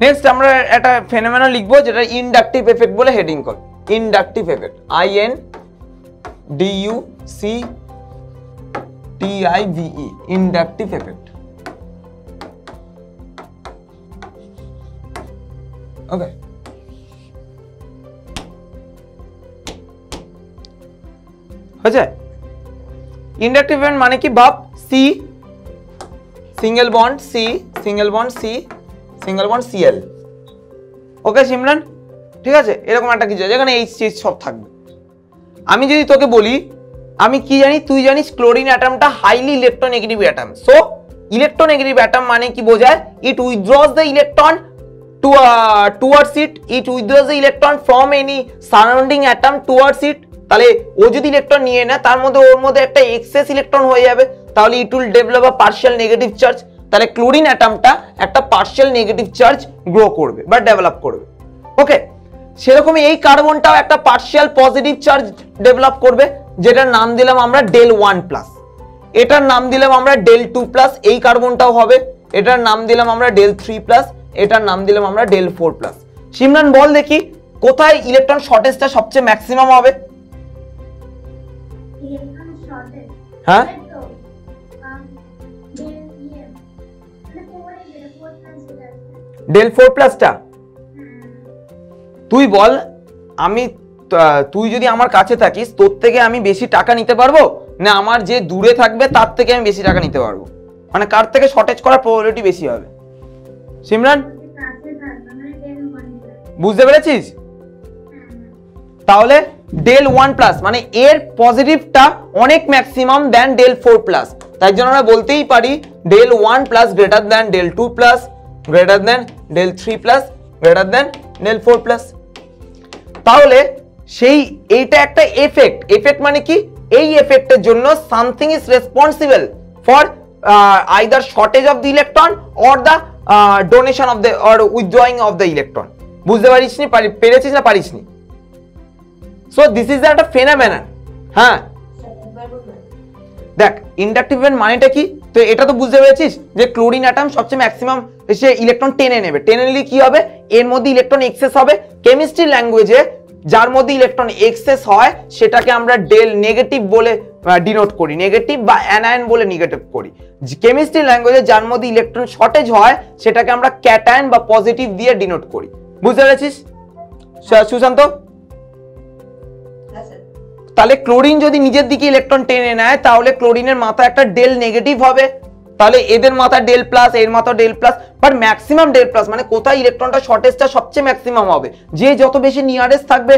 নেক্সট আমরা একটা ফেনোমেনন লিখবো যেটা ইন্ডাকটিভ এফেক্ট বলে হেডিং কর। Inductive effect, INDUCTIVE, inductive effect. Okay, হয়েছে? ইন্ডাকটিভ এফেক্ট মানে কি বাপ? C single bond C, single bond C, single bond C L. Okay Simran, ঠিক আছে? এরকম একটা কিছু যেখানে এইচ সব থাকবে। আমি যদি তোকে বলি, আমি কি জানি, তুই জানিস ক্লোরিন অ্যাটমটা highly electronegative atom. So electronegative atom মানে কি বোঝায়? It withdraws the electron towards it withdraws the electron from any surrounding atom towards it। তাহলে ও যদি ইলেকট্রন নিয়ে নেয় তার মধ্যে ওর মধ্যে একটা এক্সেস ইলেকট্রন হয়ে যাবে, তাহলে ইট will develop a partial negative charge. তাহলে ক্লোরিন অ্যাটমটা একটা পার্শিয়াল নেগেটিভ চার্জ গ্রো করবে বা ডেভেলপ করবে। ওকে, সেরকমই এই কার্বনটাও একটা পার্শিয়াল পজিটিভ চার্জ ডেভেলপ করবে, যেটার নাম দিলাম আমরা del 1+। এটার নাম দিলাম আমরা del 2+। এই কার্বনটাও হবে, এটার নাম দিলাম আমরা del 3+, এটার নাম দিলাম আমরা del 4+। সিমরান বল দেখি কোথায় ইলেকট্রন শর্টেজটা সবচেয়ে ম্যাক্সিমাম হবে?
ইলেকট্রন শর্টেজ,
হ্যাঁ,
তো
del 4+টা। তুই বল, তুই যদি আমার কাছে থাকিস, তোর থেকে আমি বেশি টাকা নিতে পারবো না আমার যে দূরে থাকবে তার থেকে আমি বেশি টাকা নিতে পারবো? মানে কার থেকে শর্টেজ করার প্রবাবিলিটি বেশি হবে? সিমরান বুঝতে পেরেছিস? তাহলে del 1+ মানে এর পজিটিভটা অনেক ম্যাক্সিমাম দেন del 4+। তাই জন্য আমরা বলতেই পারি del 1+ greater than del 2+, greater than del 3+, greater than del 4+। তাহলে সেই এইটা একটা এফেক্ট। এফেক্ট মানে কি? এই এফেক্টের জন্য something is responsible for either shortage of the electron or the donation of the or withdrawing of the electron. বুঝতে পারিসনি? পেরেছিস না পারিসনি? সো দিস ইজ একটা ফেনোমেনন। হ্যাঁ, দেখ ইন্ডাকটিভ ইভেন্ট মানেটা কি? তো এটা তো বুঝতে পেরেছিস যে ক্লোরিন অ্যাটম সবচেয়ে ম্যাক্সিমাম সে ইলেকট্রন টেনে নেবে। টেনে নিলে কি হবে? এর মধ্যে ইলেকট্রন এক্সেস হবে। কেমিস্ট্রি ল্যাঙ্গুয়েজে যার মধ্যে ইলেকট্রন এক্সেস হয় সেটাকে আমরা ডেল নেগেটিভ বলে ডিনোট করি, নেগেটিভ বা অ্যানায়ন বলে নেগেটিভ করি। কেমিস্ট্রি ল্যাঙ্গুয়েজে যার মধ্যে ইলেকট্রন শর্টেজ হয় সেটাকে আমরা ক্যাটায়ন বা পজিটিভ দিয়ে ডিনোট করি। বুঝতে পেরেছিস সুশান্ত? তাহলে ক্লোরিন যদি নিজের দিকে ইলেকট্রন টেনে নেয় তাহলে ক্লোরিনের মাথা একটা ডেল নেগেটিভ হবে, তাহলে এদের মাথা del+, এর মাথা del+, বাট ম্যাক্সিমাম del+। মানে কোথায় ইলেকট্রনটা শর্টেজটা সবচেয়ে ম্যাক্সিমাম হবে? যে যত বেশি নিয়ারেস্ট থাকবে,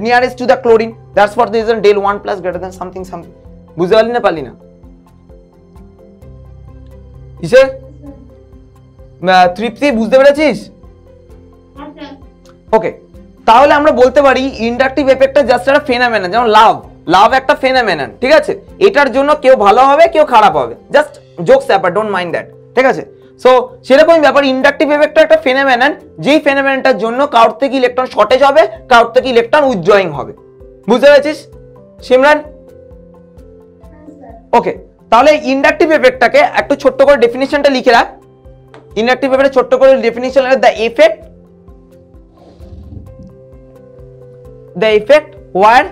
nearest to the chlorine, that's for the reason del 1+ greater than something something. বুঝতে পারলি না পারলি না? ইসে তৃপ্তি বুঝতে পেরেছিস? ওকে, তাহলে আমরা বলতে পারি ইন্ডাকটিভ এফেক্টটা জাস্ট একটা ফেনোমেনন। যেমন লাভ একটা ফেনোমেনন, ঠিক আছে? এটার জন্য কেউ ভালো হবে কেউ খারাপ হবে, জাস্ট জোকস ব্যাপার, ডোন্ট মাইন্ড দ্যাট, ঠিক আছে? সো সেরকমই ব্যাপার, ইন্ডাকটিভ এফেক্টটা একটা ফেনোমেনন, যেই ফেনোমেননটার জন্য কারোর থেকে ইলেকট্রন শর্টেজ হবে, কারোর থেকে ইলেকট্রন উইথড্রয়িং হবে। বুঝতে পেরেছিস সিমরান? ওকে, তাহলে ইন্ডাকটিভ এফেক্টটাকে একটু ছোট্ট করে ডেফিনিশনটা লিখে রাখ। ইন্ডাকটিভ এফেক্টের ছোট্ট করে ডেফিনিশন হলো the effect where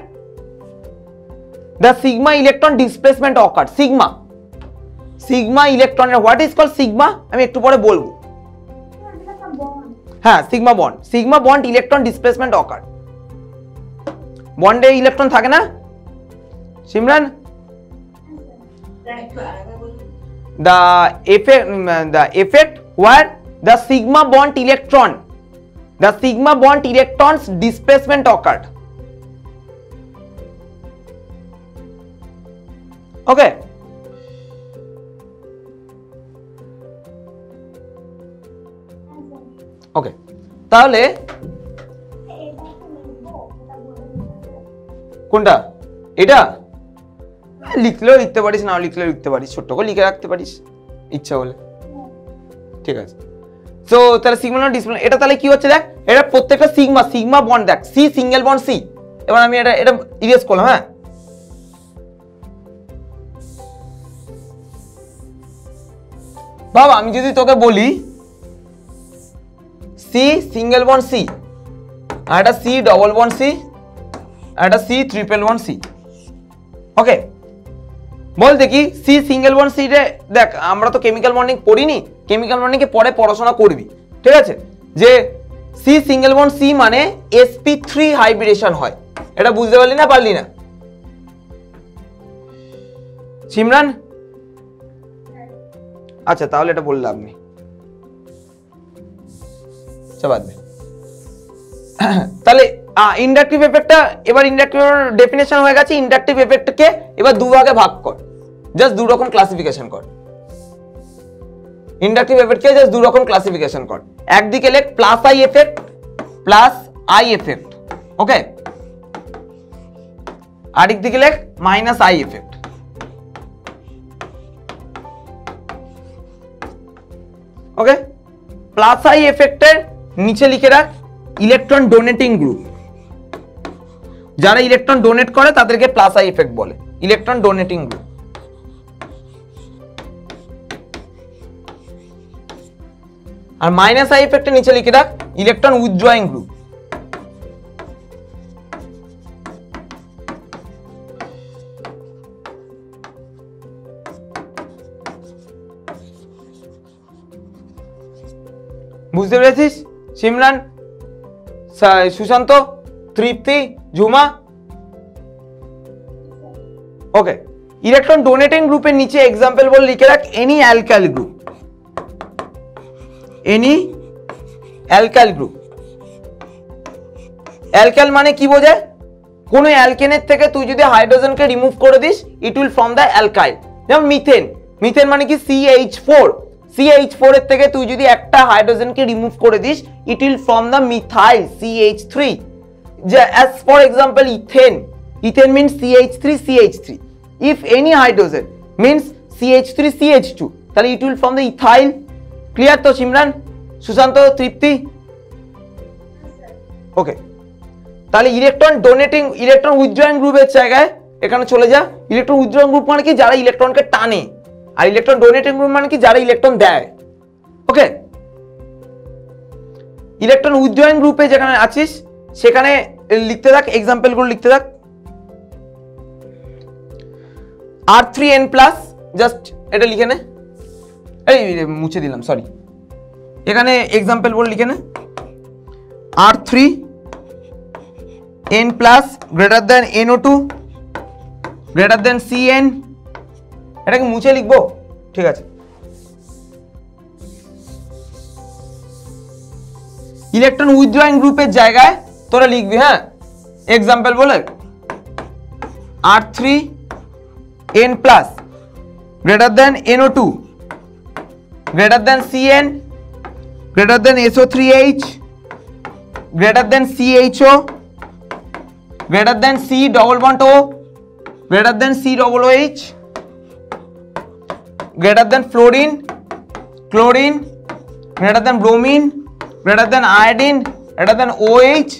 the sigma electron displacement occurs। sigma electron, what is called sigma আমি একটু পরে বলবো। হ্যাঁ, sigma bond electron displacement occur। বন্ডে ইলেকট্রন থাকে না Simran? the effect where the sigma bond electron the sigma bond electrons displacement occurred. Okay. Okay. তাহলে কোনটা এটা লিখলেও লিখতে পারিস, না লিখলেও লিখতে পারিস, ছোট্ট করে লিখে রাখতে পারিস ইচ্ছা হলে। ঠিক আছে, সো তাহলে সিগমা নট ডিসপ্লে, এটা তাহলে কি হচ্ছে দেখ, এটা প্রত্যেকটা সিগমা সিগমা বন্ড দেখ, সি সিঙ্গেল বন্ড সি। এবার আমি এটা এটা ইরেজ করলাম। হ্যাঁ, বাবা আমি যদি তোকে বলি সি সিঙ্গেল বন্ড সি, আর একটা সি ডবল বন্ড সি, আর একটা সি ট্রিপল বন্ড সি। ওকে, বল দেখি সি সিঙ্গেল বন্ড সি রে, দেখ আমরা তো কেমিক্যাল বন্ডিং পড়িনি, কেমিক্যাল বন্ডিং এ পরে পড়াশোনা করবি, ঠিক আছে, যে সি সিঙ্গেল বন্ড সি মানে sp3 হাইব্রিডেশন হয়। এটা বুঝতে পারলি না পারলি না সিমরান? আচ্ছা তাহলে এটা বললাম আমি, বাদ দে। তাহলে ইন্ডাকটিভ এফেক্টটা, এবার ইন্ডাকটিভ ডেফিনেশন হয়ে গেছে। ইন্ডাকটিভ এফেক্টকে এবার দু ভাগে ভাগ কর, জাস্ট দু রকম ক্লাসিফিকেশন কর। ইন্ডাকটিভ এফেক্টকে জাস্ট দু রকম ক্লাসিফিকেশন কর। একদিকে লেখ plus I effect, plus I effect. Okay, আরেক দিকে লেখ minus I effect. Okay, plus I এফেক্টের নিচে লিখে রাখ ইলেকট্রন ডোনেটিং গ্রুপ। যারা ইলেকট্রন ডোনেট করে তাদেরকে প্লাস আই এফেক্ট বলে, ইলেকট্রন ডোনেটিং গ্রুপ। আর মাইনাস আই এফেক্টের নিচে লিখে রাখ ইলেকট্রন উইথড্রয়িং গ্রুপ। বুঝতে পেরেছিস Simran, Sushant, Tripti, Jhuma? Okay, electron donating গ্রুপের নিচে এক্সাম্পল বল লিখে রাখ any alkyl group, any alkyl group. Alkyl মানে কি বোঝায়? কোন অ্যালকেনের থেকে তুই যদি হাইড্রোজেনকে রিমুভ করে দিস, it will form the alkyl. যেমন মিথেন, মিথেন মানে কি CH4, CH4 এর থেকে তুই যদি একটা হাইড্রোজেনকে রিমুভ করে দিস, it will form the methyl CH3। যে as for example ethane, ethane means CH3 if any hydrogen means CH3 তাহলে it will form the ethyl। Clear তো সিমরান, সুশান্ত, তৃপ্তি? ওকে, তাহলে ইলেকট্রন ডোনেটিং, ইলেকট্রন উইথড্রয়িং গ্রুপের জায়গায় এখানে চলে যা। ইলেকট্রন উইথড্রয়িং গ্রুপ মানে কি? যারা ইলেকট্রনকে টানে। আর ইলেকট্রন ডোনেটিং গ্রুপ মানে কি? যারা ইলেকট্রন দেয়। ওকে, ইলেকট্রন উইথড্রয়িং গ্রুপে যেখানে আছিস সেখানে লিখতে থাক, এক্সাম্পল গুলো লিখতে থাক। R3N+, জাস্ট এটা লিখে নে, এই মুছে দিলাম সরি, এখানে এক্সাম্পল বলে লিখে নে R3N+ greater than NO2 greater than CN। এটাকে মুছে লিখবো, ঠিক আছে। ইলেকট্রন উইথড্রয়িং গ্রুপের জায়গায় তোরা লিখবি, হ্যাঁ, এক্সাম্পল বলে R3N+ greater than NO2 greater than CN greater than SO3H greater than CHO greater than C double bond O greater than C double OH greater than fluorine, chlorine, greater than bromine, greater than iodine, greater than OH,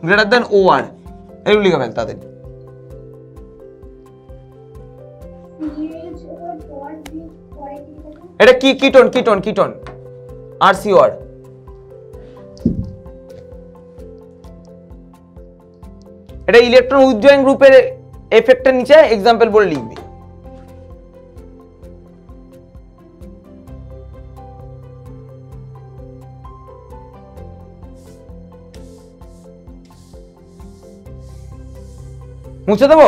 greater than OR। এগুলো লিখে ফেল তাদের। এটা কি? Ketone, ketone, ketone, RCOR। এটা ইলেকট্রন উইথড্রয়িং গ্রুপের এফেক্টের নিচে এক্সাম্পল বলে লিখবি। মুছে দেবো?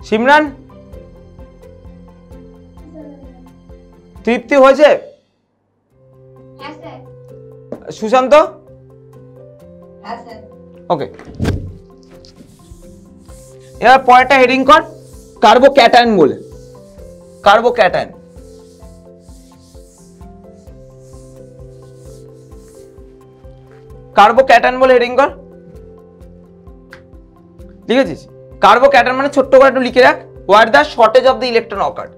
সিমরান তৃপ্তি হয়েছে?
হ্যাঁ স্যার।
সুশান্ত?
হ্যাঁ স্যার।
ওকে, এবার পরেরটা হেডিং কর কার্বোক্যাটায়ন বলে। কার্বোক্যাটায়ন, কার্বোক্যাটায়ন বলে হেডিং কর। লিখেছিস? কার্বোক্যাটায়ন মানে ছোট্ট করে একটু লিখে রাখ, where the shortage of the electron occurred,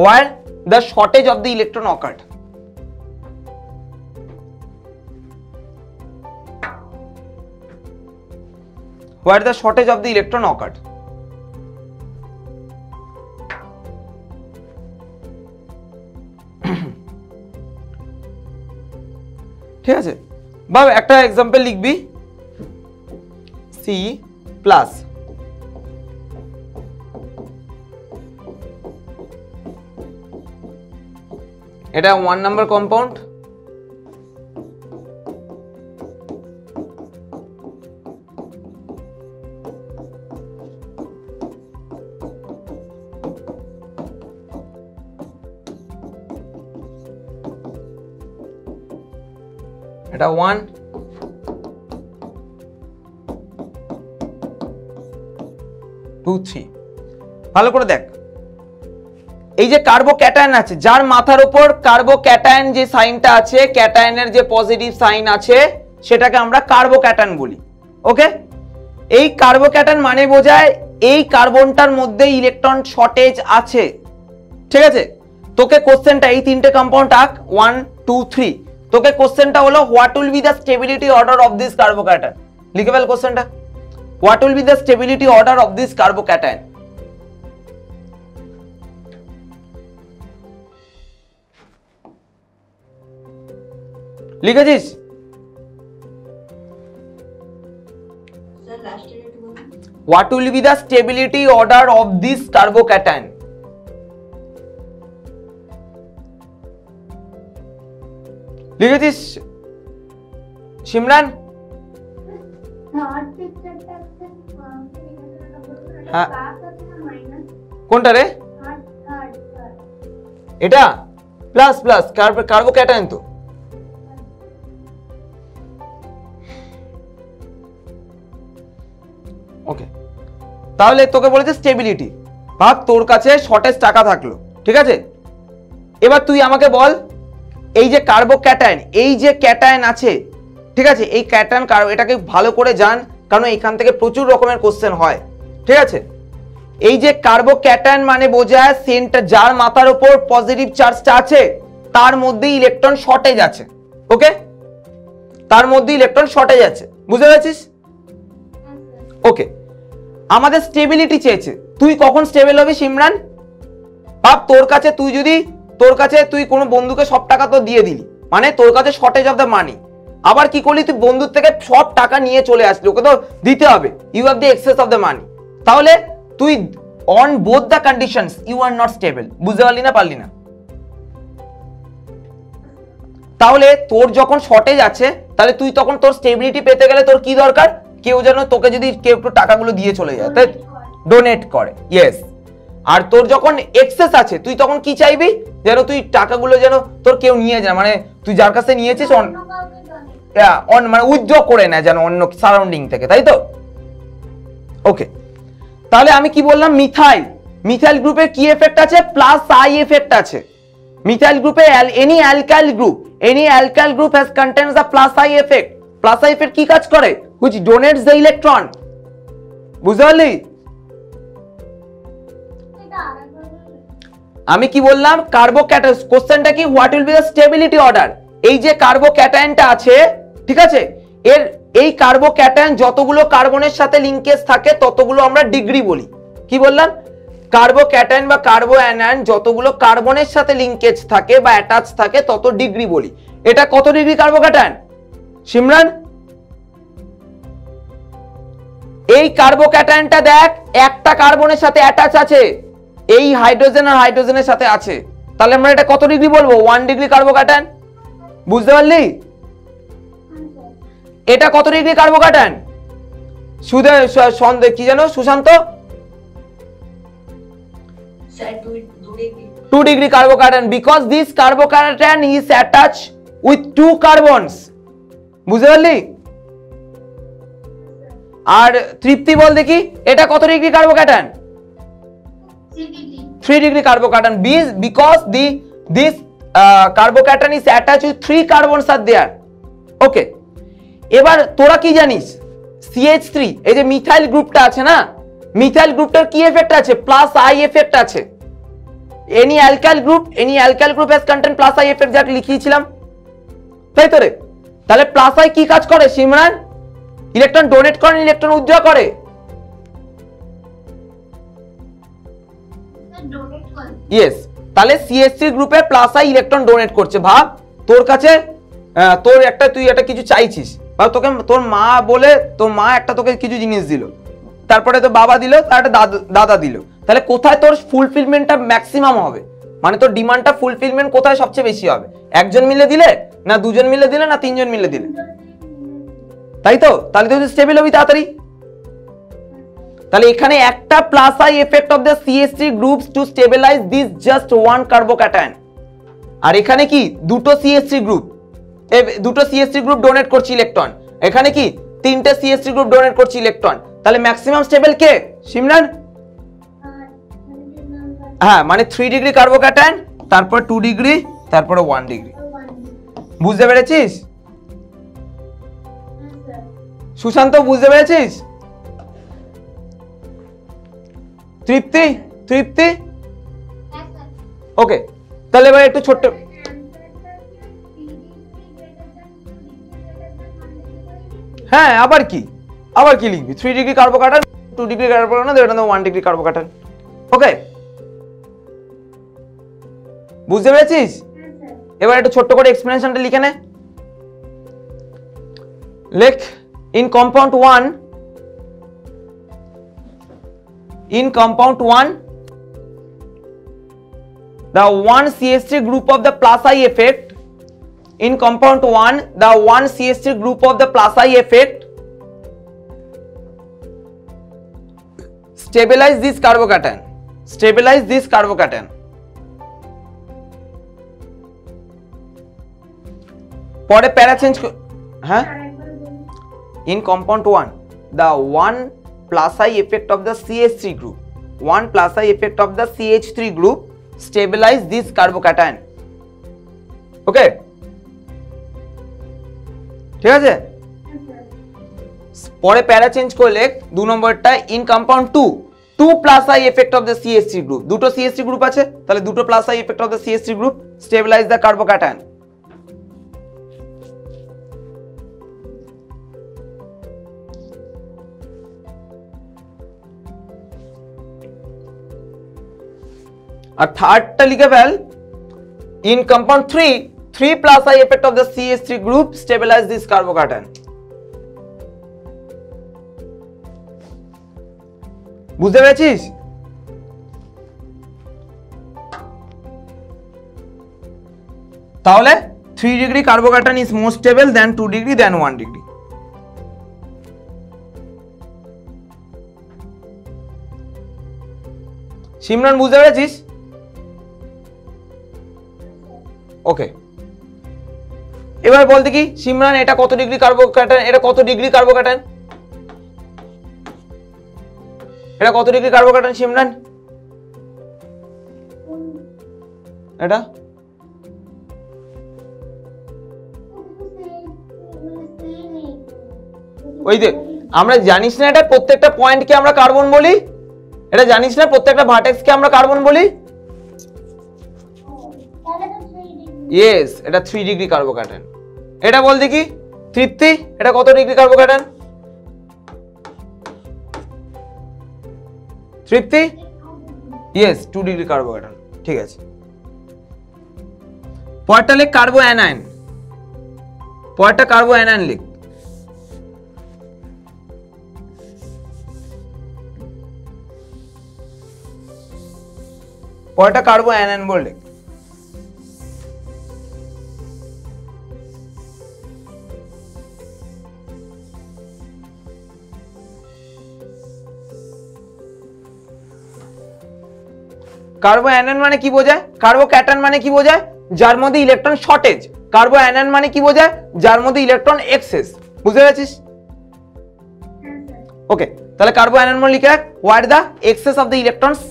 where the shortage of the electron occurred. Where the shortage of the electron occurred. ঠিক আছে, বা একটা এক্সাম্পল লিখবি, সি প্লাস এটা 1 নাম্বার কম্পাউন্ড, এটা 1, টু, 3। ভালো করে দেখ, এই যে কার্বোক্যাটায়ন আছে, যার মাথার উপর কার্বোক্যাটায়ন যে সাইনটা আছে, ক্যাটায়নের যে পজিটিভ সাইন আছে, সেটাকে আমরা কার্বোক্যাটায়ন বলি। ওকে, এই কার্বোক্যাটায়ন মানে বোঝায় এই কার্বনটার মধ্যে ইলেকট্রন শর্টেজ আছে। ঠিক আছে, তোকে কোশ্চেনটা এই তিনটে কম্পাউন্ড আঁক, 1, 2, 3। তোকে কোশ্চেনটা হলো what will be the stability order of this carbocation. লিখে ফেল কোশ্চেনটা, what will be the stability order of this carbocation. লিখেছিস?
স্যার লাস্টের একটু বলুন।
What will be the stability order of this carbocation? লিখেছিস সিমরান?
থার্ড পিকচারটা আছে,
হ্যাঁ।
প্লাস আছে না মাইনাস?
কোনটা রে?
থার্ড থার্ড
এটা প্লাস প্লাস কার্বোক্যাটায়ন তো। ওকে, তাহলে তোকে বলেছে স্টেবিলিটি। ভাব তোর কাছে শর্টেজ টাকা থাকলো, ঠিক আছে? এবার তুই আমাকে বল, এই যে কার্বোক্যাটায়ন, এই যে ক্যাটায়ন আছে, ঠিক আছে, এই ক্যাটায়ন এটাকে ভালো করে জান, কারণ এখান থেকে প্রচুর রকমের কোশ্চেন হয়। ঠিক আছে, এই যে কার্বোক্যাটায়ন মানে বোঝায় সেন্টার, যার মাথার উপর পজিটিভ চার্জটা আছে তার মধ্যে ইলেকট্রন শর্টেজ আছে। ওকে, তার মধ্যে ইলেকট্রন শর্টেজ আছে, বুঝতে পারছিস? ওকে, আমাদের স্টেবিলিটি চেয়েছে। তুই কখন স্টেবল হবি সিমরান? ভাব তোর কাছে তুই কোনো বন্ধুকে সব টাকা তো দিয়ে দিলি, মানে তোর কাছে শর্টেজ অফ দ্য মানি। আবার কি করলি, তুই বন্ধুর থেকে সব টাকা নিয়ে চলে আসলি, ওকে তো দিতে হবে, you have the excess of the money. তাহলে তুই on both the conditions you are not stable. বুঝতে পারলি না? পারলি না? তাহলে তোর যখন শর্টেজ আছে, তাহলে তুই তখন তোর স্টেবিলিটি পেতে গেলে তোর কি দরকার? কেউ যেন তোকে, যদি কেউ একটু টাকাগুলো দিয়ে চলে যায়, তাই ডোনেট করে, ইয়েস। আর তোর যখন এক্সেস আছে, তুই তখন কি চাইবি? যেন তুই টাকাগুলো যেন তোর কেউ নিয়ে যায়, মানে তুই যার কাছে নিয়েছিস মানে উইথড্র করে নেয় যেন অন্য সারাউন্ডিং থেকে, তাই তো? ওকে, তাহলে আমি কি বললাম? মিথাইল গ্রুপের কি এফেক্ট আছে? প্লাস আই এফেক্ট আছে। মিথাইল গ্রুপে any alkyl group has contains the plus I effect. Plus I effect কি কাজ করে? which donates the electron। বুঝতে পারলি? আমি কি বললাম? কার্বোক্যাটায়ন, কোশ্চেনটা কি? What will be the stability order. এই যে কার্বোক্যাটায়নটা আছে, ঠিক আছে, এই কার্বোক্যাটায়ন যতগুলো কার্বনের সাথে লিংকেজ থাকে ততগুলো আমরা ডিগ্রি বলি। কি বললাম? কার্বোক্যাটায়ন বা কার্বোঅ্যানায়ন যতগুলো কার্বনের সাথে লিংকেজ থাকে বা অ্যাটাচ থাকে তত ডিগ্রি বলি। এটা কত ডিগ্রি কার্বোক্যাটায়ন সিমরান? এই কার্বোক্যাটায়নটা দেখ, একটা কার্বনের সাথে অ্যাটাচ আছে, এই হাইড্রোজেন আর হাইড্রোজেনের সাথে আছে, তাহলে আমরা এটা কত ডিগ্রি বলবো? 1 ডিগ্রি কার্বোক্যাটায়ন। বুঝতে পারলি? এটা কত ডিগ্রি কার্বোক্যাটায়ন? কি জানো Sushanta?
Sir 2 degree.
2 degree carbocation because this carbocation is attached with 2 carbons. বুঝতে পারলি? আর তৃপ্তি বল দেখি এটা কত degree carbocation? 3 degree carbocation because this carbocation is attached with 3 carbons are there. Okay, এবার তোরা কি জানিস CH3 এই যে মিথাইল গ্রুপটা আছে না, মিথাইল গ্রুপটার কি এফেক্ট আছে? প্লাস আই এফেক্ট আছে। any alkyl group has contain plus I effect যা লিখিয়েছিলাম, তাই তো রে? তাহলে প্লাস আই কি কাজ করে সিমরান? ইলেকট্রন ডোনেট করে, ইলেকট্রন উইথড্র করে। ইয়েস, তাহলে CH3 গ্রুপে প্লাস আই ইলেকট্রন ডোনেট করছে। ভাব তোর কাছে তুই একটা কিছু চাইছিস, বা তোকে তোর মা বলে তোর মা একটা তোকে কিছু জিনিস দিল, তারপরে তো বাবা দিল, তারপরে দাদা দিল, তাহলে কোথায় তোর ফুলফিলমেন্টটা ম্যাক্সিমাম হবে? মানে তোর ডিমান্ডটা ফুলফিলমেন্ট কোথায় সবচেয়ে বেশি হবে? একজন মিলে দিলে, না দুজন মিলে দিলে, না তিনজন মিলে দিলে? তাই তো? তাহলে তুই স্টেবল হবি তাড়াতাড়ি। তাহলে এখানে একটা plus I effect of the CH3 groups to stabilise this just one carbocation. আর এখানে কি দুটো CH3 গ্রুপ ডোনেট করছে ইলেকট্রন, এখানে কি তিনটে CH3 গ্রুপ ডোনেট করছে ইলেকট্রন। তাহলে ম্যাক্সিমাম স্টেবল কে সিমরান? হ্যাঁ, মানে 3 ডিগ্রি কার্বোক্যাটায়ন, তারপর 2 ডিগ্রি, তারপরে 1 ডিগ্রি। বুঝতে পেরেছিস সুশান্ত? বুঝতে পেরেছিস? তৃপ্তি ওকে, তাহলে এবার একটু ছোট্ট হ্যাঁ, আবার কি লিখবি? 3 ডিগ্রি কার্বোক্যাটায়ন, 2 ডিগ্রি কার্বোক্যাটায়ন, এটা 1 ডিগ্রি কার্বোক্যাটায়ন। ওকে, বুঝতে পেরেছিস? এবার একটু ছোট্ট করে এক্সপ্লেনেশনটা লিখে নে। লেখ in compound 1 the 1 CH3 group of the plus I effect, in compound 1 the 1 CH3 group of the plus I effect stabilize this carbocation, পরে প্যারা চেঞ্জ। হ্যাঁ, in compound 1 the 1 plus I effect of the CH3 group, 1 plus I effect of the CH3 group stabilize this carbocation. Okay, ঠিক আছে? পরে প্যারা চেঞ্জ করলে 2 নম্বরটা in compound 2 plus I effect of the CH3 group, দুটো CH3 গ্রুপ আছে, তাহলে দুটো plus I effect of the CH3 group stabilize the carbocation. আর থার্ডটা লিখে fail in compound 3 plus I effect of the CH3 group stabilize this carbocation. বুঝতে পেরেছিস? তাহলে 3 degree carbocation is more stable than 2 degree than 1 degree. Simran বুঝতে পেরেছিস? ওকে, এবার বলতে কি সিমরান এটা কত ডিগ্রি কার্বোক্যাটায়ন, এটা কত ডিগ্রি কার্বোক্যাটায়ন, এটা কত ডিগ্রি কার্বোক্যাটায়ন সিমরান? এটা ওই যে আমরা জানিস না এটা প্রত্যেকটা পয়েন্টকে আমরা কার্বন বলি, এটা জানিস না প্রত্যেকটা ভার্টেক্সকে আমরা কার্বন বলি। ইয়েস, এটা 3 ডিগ্রি কার্বোক্যাটায়ন। এটা বল দেখি তৃপ্তি, এটা কত degree carbocation? Tripti? Yes, 2 degree carbocation. ঠিক আছে, পরেরটা লিখ কার্বো অ্যানায়ন, পরেরটা কার্বো অ্যানায়ন লিখ। পরেরটা কার্বো অ্যানায়ন বল লিখ। কার্বো অ্যানায়ন মানে কি বোঝায়? কার্বো ক্যাটায়ন মানে কি বোঝায়? যার মধ্যে ইলেকট্রন শর্টেজ। কার্বো অ্যানায়ন মানে কি বোঝায়? যার মধ্যে ইলেকট্রন এক্সেস। বুঝতে পেরেছিস?
হ্যাঁ স্যার।
ওকে, তাহলে কার্বো অ্যানায়ন মানে লিখে রাখ, where the excess of the electrons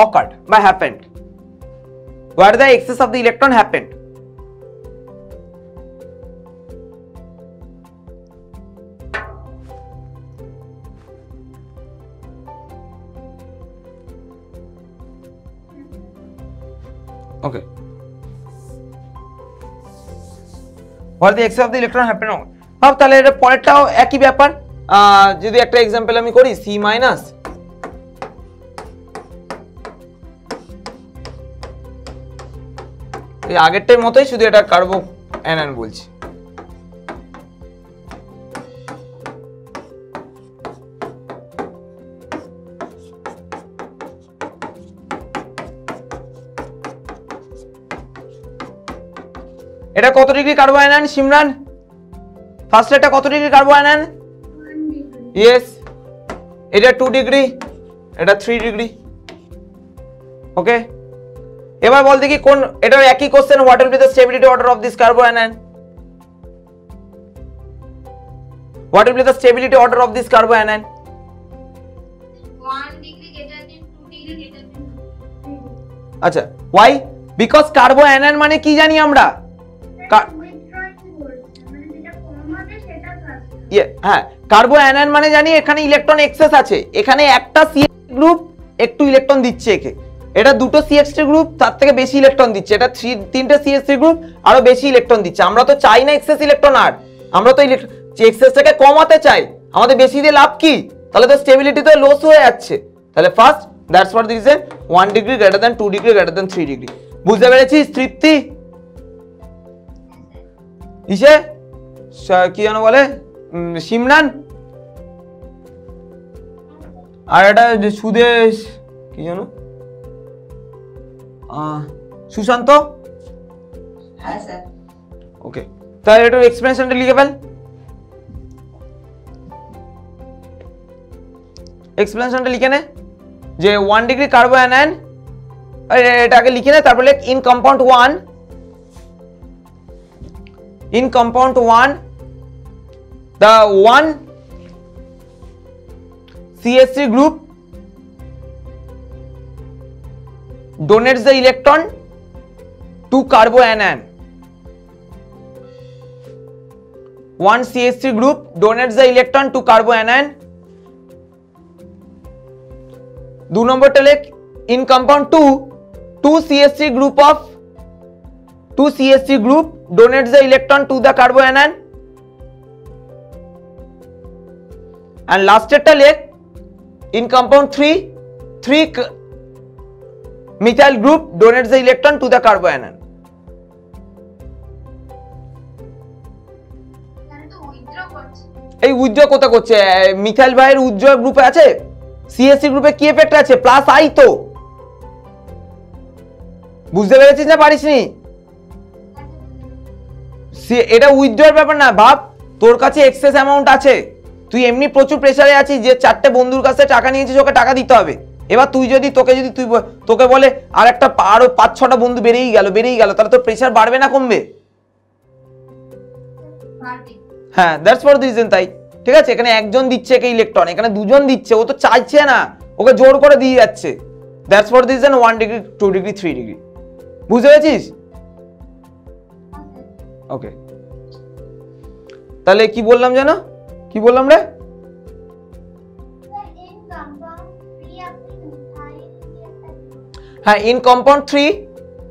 occurred বা happened, where the excess of the electron happened. Okay, where the excess of the electron happened. ভাব তাহলে এটা পরেরটাও একই ব্যাপার। যদি একটা এক্সাম্পল আমি করি, সি মাইনাস এই আগেরটার মতোই, শুধু এটা কার্বো অ্যানায়ন বলছি। এটা কত ডিগ্রি কার্বো অ্যানায়ন সিমরান? ফার্স্ট এটা কত ডিগ্রি কার্বো অ্যানায়ন?
1 ডিগ্রি।
ইয়েস। এটা 2 ডিগ্রি, এটা 3 ডিগ্রি। ওকে, এবার বল দেখি কোন, এটার একই question, what will be the stability order of this কার্বো anion? What will be the stability order of this কার্বো anion?
1 degree greater than 2 degree greater than 3
আচ্ছা, ওয়াই? বিকজ কার্বো অ্যানায়ন মানে কি জানি আমরা? হ্যাঁ, কার্বো অ্যানায়ন মানে জানি এখানে ইলেকট্রন এক্সেস আছে, এখানে একটা সিএক্স গ্রুপ একটু ইলেকট্রন দিচ্ছে একে, এটা দুটো সিএক্স গ্রুপ তার থেকে বেশি ইলেকট্রন দিচ্ছে, এটা তিনটে সিএক্স গ্রুপ আরো বেশি ইলেকট্রন দিচ্ছে। আমরা তো চাই না এক্সেস ইলেকট্রন, আর আমরা তো এক্সেসটাকে কমাতে চাই, আমাদের বেশি দিয়ে লাভ কি? তাহলে তো স্টেবিলিটি তো লস হয়ে যাচ্ছে। তাহলে first, that's for the reason 1 degree greater than 2 degree greater than 3 degree. বুঝতে পেরেছিস তৃপ্তি? ইসে কি যেন বলে, সিমরান, আর এটা সুদেশ, কি যেন, সুশান্ত।
হ্যাঁ স্যার।
ওকে, তাহলে একটু এক্সপ্লেনেশনটা লিখে ফেল। এক্সপ্লেনেশনটা লিখে নে যে 1 ডিগ্রি কার্বো অ্যানায়ন, এটাকে লিখে নে, তারপরে in compound 1, in compound 1 the 1 CH3 group donates the electron to carboanion. 1 CH3 group donates the electron to carboanion. 2 নম্বরটা লেখ, in compound 2 CH3 group of 2 CH3 group donates the electron to the carboanion. And last একটা লেখ, in compound 3 methyl group donates the electron to the carboanion.
তাহলে তো উইথড্র করছে।
এই উইথড্র কোথা করছে? মিথাইল ভাইয়ের উইথড্র গ্রুপে আছে, সিএসসি গ্রুপে কি এফেক্ট আছে? প্লাস আই তো। বুঝতে পেরেছিস না পারিসনি? এটা উইথড্রর ব্যাপার না, ভাব তোর কাছে এক্সেস অ্যামাউন্ট আছে, তুই এমনি প্রচুর প্রেসারে আছিস যে 4টে বন্ধুর কাছে টাকা নিয়েছিস, ওকে টাকা দিতে হবে। এবার তুই যদি তোকে বলে আর একটা আরো 5-6টা বন্ধু বেরিয়ে গেল, তাহলে তোর প্রেসার বাড়বে না কমবে? হ্যাঁ, দ্যাটস ফর দ্য রিজন। তাই ঠিক আছে, এখানে একজন দিচ্ছে একে ইলেকট্রন, এখানে দুজন দিচ্ছে, ও তো চাইছে না, ওকে জোর করে দিয়ে যাচ্ছে। That's for the reason 1 degree 2 degree 3 degree. বুঝতে পেরেছিস? ওকে, তাহলে কি বললাম জানো? কি বললাম রে? হ্যাঁ, in compound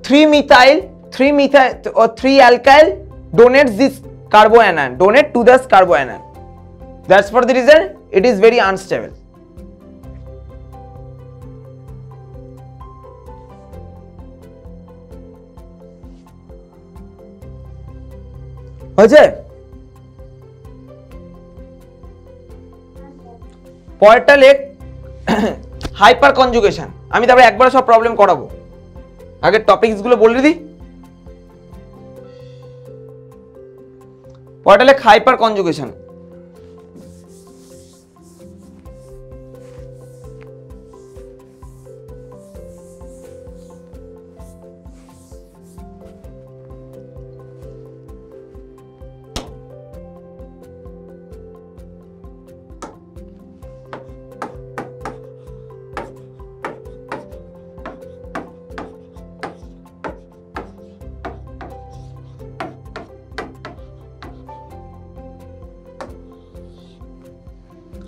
3 methyl or 3 alkyl donates this carboanion, donate to this carboanion. That's for the reason it is very unstable. হয়েছে? পরেরটা লেখ হাইপার কনজুগেশন। আমি তারপরে একবার সব প্রবলেম করাবো, আগে টপিকস গুলো বলে দিই। পরেরটা লেখ হাইপার কনজুগেশন।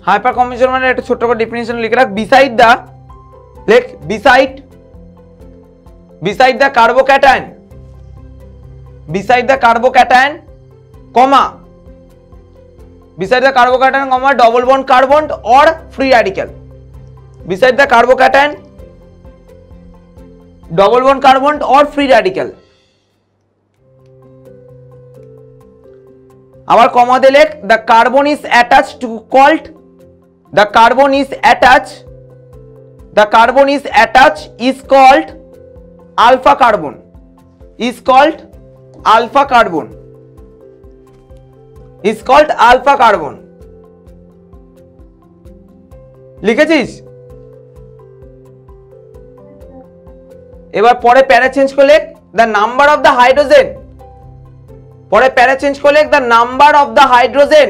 হাইপার কম্বিনেশন মানে একটা ছোট্ট করে ডেফিনিশন লিখে রাখ, বিসাইড দ্য লেখ beside the carbocation, beside the carbocation, comma, beside the carbocation, comma, double bond carbon or free radical, beside the carbocation, double bond carbon or free radical. আবার কমা দিয়ে লেখ, the carbon is attached to called, the carbon is attached, the carbon is attached is called alpha carbon, is called alpha carbon, is called alpha carbon. লিখেছিস? এবার পরে প্যারা চেঞ্জ করলে the number of the hydrogen, পরে প্যারা চেঞ্জ করলে the number of the hydrogen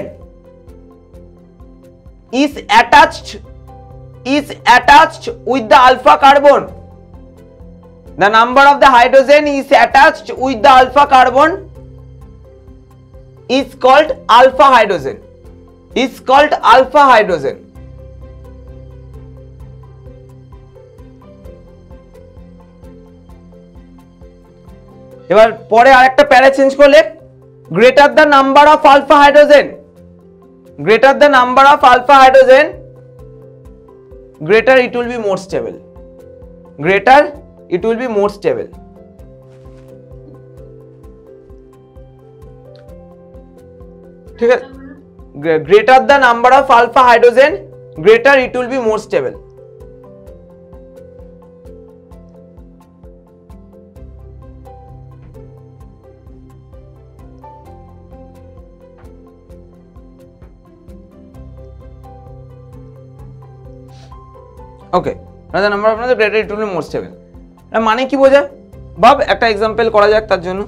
is attached with the alpha carbon. The number of the hydrogen is attached with the alpha carbon is called alpha hydrogen, is called alpha hydrogen. এবার পরে আরেকটা প্যারা চেঞ্জ করলে greater the number of alpha hydrogen, greater the number of alpha hydrogen, greater it will be more stable, greater it will be more stable. ঠিক আছে, greater the number of alpha hydrogen, greater it will be more stable. Okay, the number of the greater it will be more stable. মানে কি বোঝায় ভাব, একটা এক্সাম্পল করা যাক তার জন্য।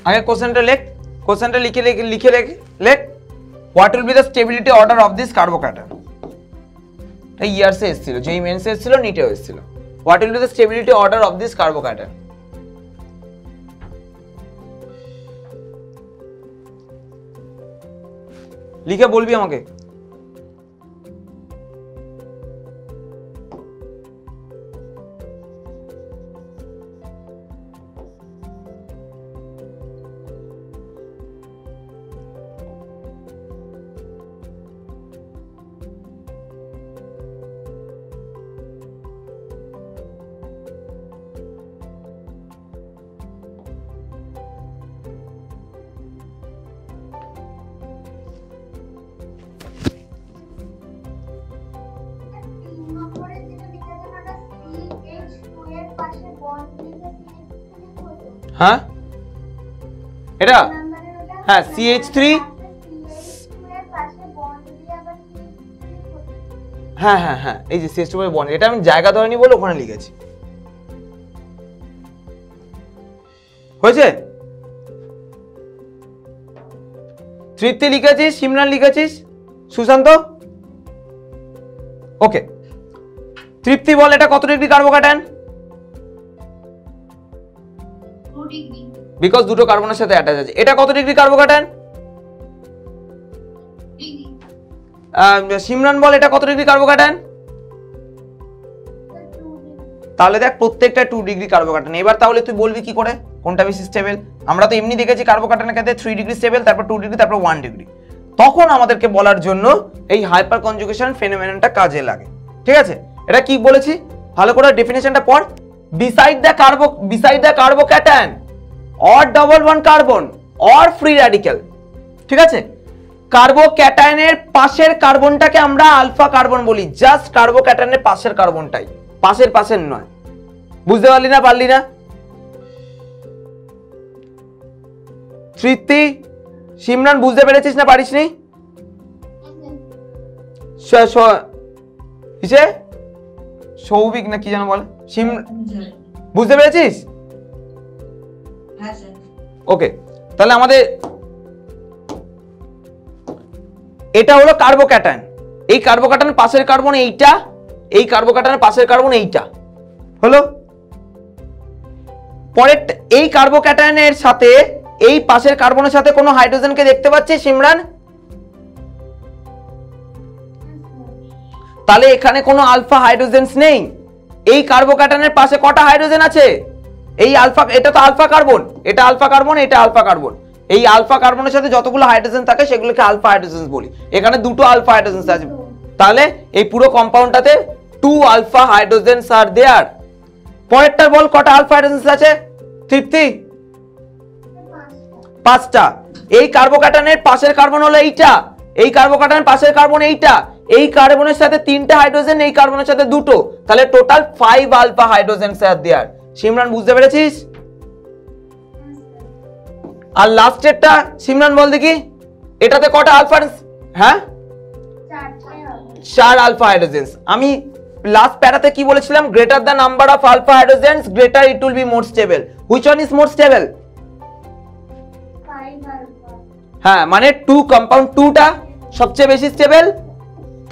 আগে কোশ্চেনটা লেখ, কোশ্চেনটা লিখে লেখ what will be the stability order of this carbocation. এই ইয়ার্সে এসেছিল, যেই মেন্সে এসেছিল, নিটেও এসেছিল। What will be the stability order of this carbocation. লিখে বলবি আমাকে। হ্যাঁ এটা হ্যাঁ CH3, হ্যাঁ হ্যাঁ হ্যাঁ এই যে CH2 এর বন্ড, এটা আমি জায়গা ধরেনি বলে ওখানে লিখেছি। হয়েছে? তৃপ্তি লিখেছিস, সিমরান লিখেছিস, সুশান্ত? ওকে, তৃপ্তি বল এটা কত ডিগ্রি কার্বোক্যাটায়ন? বিকজ দুটো কার্বনের সাথে অ্যাটাচ আছে। এটা কত ডিগ্রি কার্বোক্যাটায়ন? সিমরান বল এটা কত ডিগ্রি কার্বোক্যাটায়ন? তাহলে দেখ প্রত্যেকটা 2 ডিগ্রি কার্বোক্যাটায়ন। এবার তাহলে তুই বলবি কি করে কোনটা বেশি স্টেবল? আমরা তো এমনি দেখেছি কার্বোক্যাটায়নের ক্ষেত্রে 3 ডিগ্রি স্টেবল, তারপর 2 ডিগ্রি, তারপর 1 ডিগ্রি। তখন আমাদেরকে বলার জন্য এই হাইপার কনজুগেশন ফেনোমেননটা কাজে লাগে। ঠিক আছে, এটা কি বলেছি ভালো করে ডেফিনেশনটা পড়। Beside the carbocation or double bond carbon or free radical. ঠিক আছে, কার্বোক্যাটায়নের পাশের কার্বনটাকে আমরা আলফা কার্বন বলি, জাস্ট কার্বোক্যাটায়নের পাশের কার্বনটাই, পাশের নয়। বুঝতে পারলি না পারলি না? তৃপ্তি, সিমরান বুঝতে পেরেছিস না পারিসনি? সৌভিক না কি যেন বলে, বুঝতে পেরেছিস?
হ্যাঁ স্যার।
ওকে, তাহলে আমাদের এটা হলো কার্বোক্যাটায়ন। এই কার্বোক্যাটায়নের পাশের কার্বন এইটা, এই কার্বোক্যাটায়নের পাশের কার্বন এইটা হলো। পরের এই কার্বোক্যাটায়নের সাথে এই পাশের কার্বনের সাথে কোনো হাইড্রোজেনকে দেখতে পাচ্ছিস সিমরান? তাহলে এখানে কোনো আলফা হাইড্রোজেনস নেই। এই কার্বোক্যাটায়নের পাশে কটা হাইড্রোজেন আছে? এই আলফা, এটা তো আলফা কার্বন, এটা আলফা কার্বন, এটা আলফা কার্বন। এই আলফা কার্বনের সাথে যতগুলো হাইড্রোজেন থাকে সেগুলোকে আলফা হাইড্রোজেন বলি। এখানে দুটো আলফা হাইড্রোজেন আছে, তাহলে এই পুরো কম্পাউন্ডটাতে 2 আলফা হাইড্রোজেনস আর দেয়ার। পরেরটা বল কটা আলফা হাইড্রোজেনস আছে তৃপ্তি? 5টা। এই কার্বোক্যাটায়নের পাশের কার্বন হলো এইটা, এই কার্বোক্যাটায়নের পাশের কার্বন এইটা, এই কার্বনের সাথে 3টা হাইড্রোজেন, এই কার্বনের সাথে 2টো, তাহলে টোটাল 5 আলফা হাইড্রোজেনস আর দেয়ার। সিমরান বুঝতে পেরেছিস? আর লাস্টেরটা সিমরান বল দেখি, এটাতে কটা আলফা? হ্যাঁ, 4 আলফা হাইড্রোজেনস। আমি লাস্ট প্যারাতে কি বলেছিলাম? Greater the number of alpha hydrogens greater it will be more stable. Which one is more stable?
5 alpha।
হ্যাঁ, মানে 2 কম্পাউন্ড 2টা সবচেয়ে বেশি স্টেবল,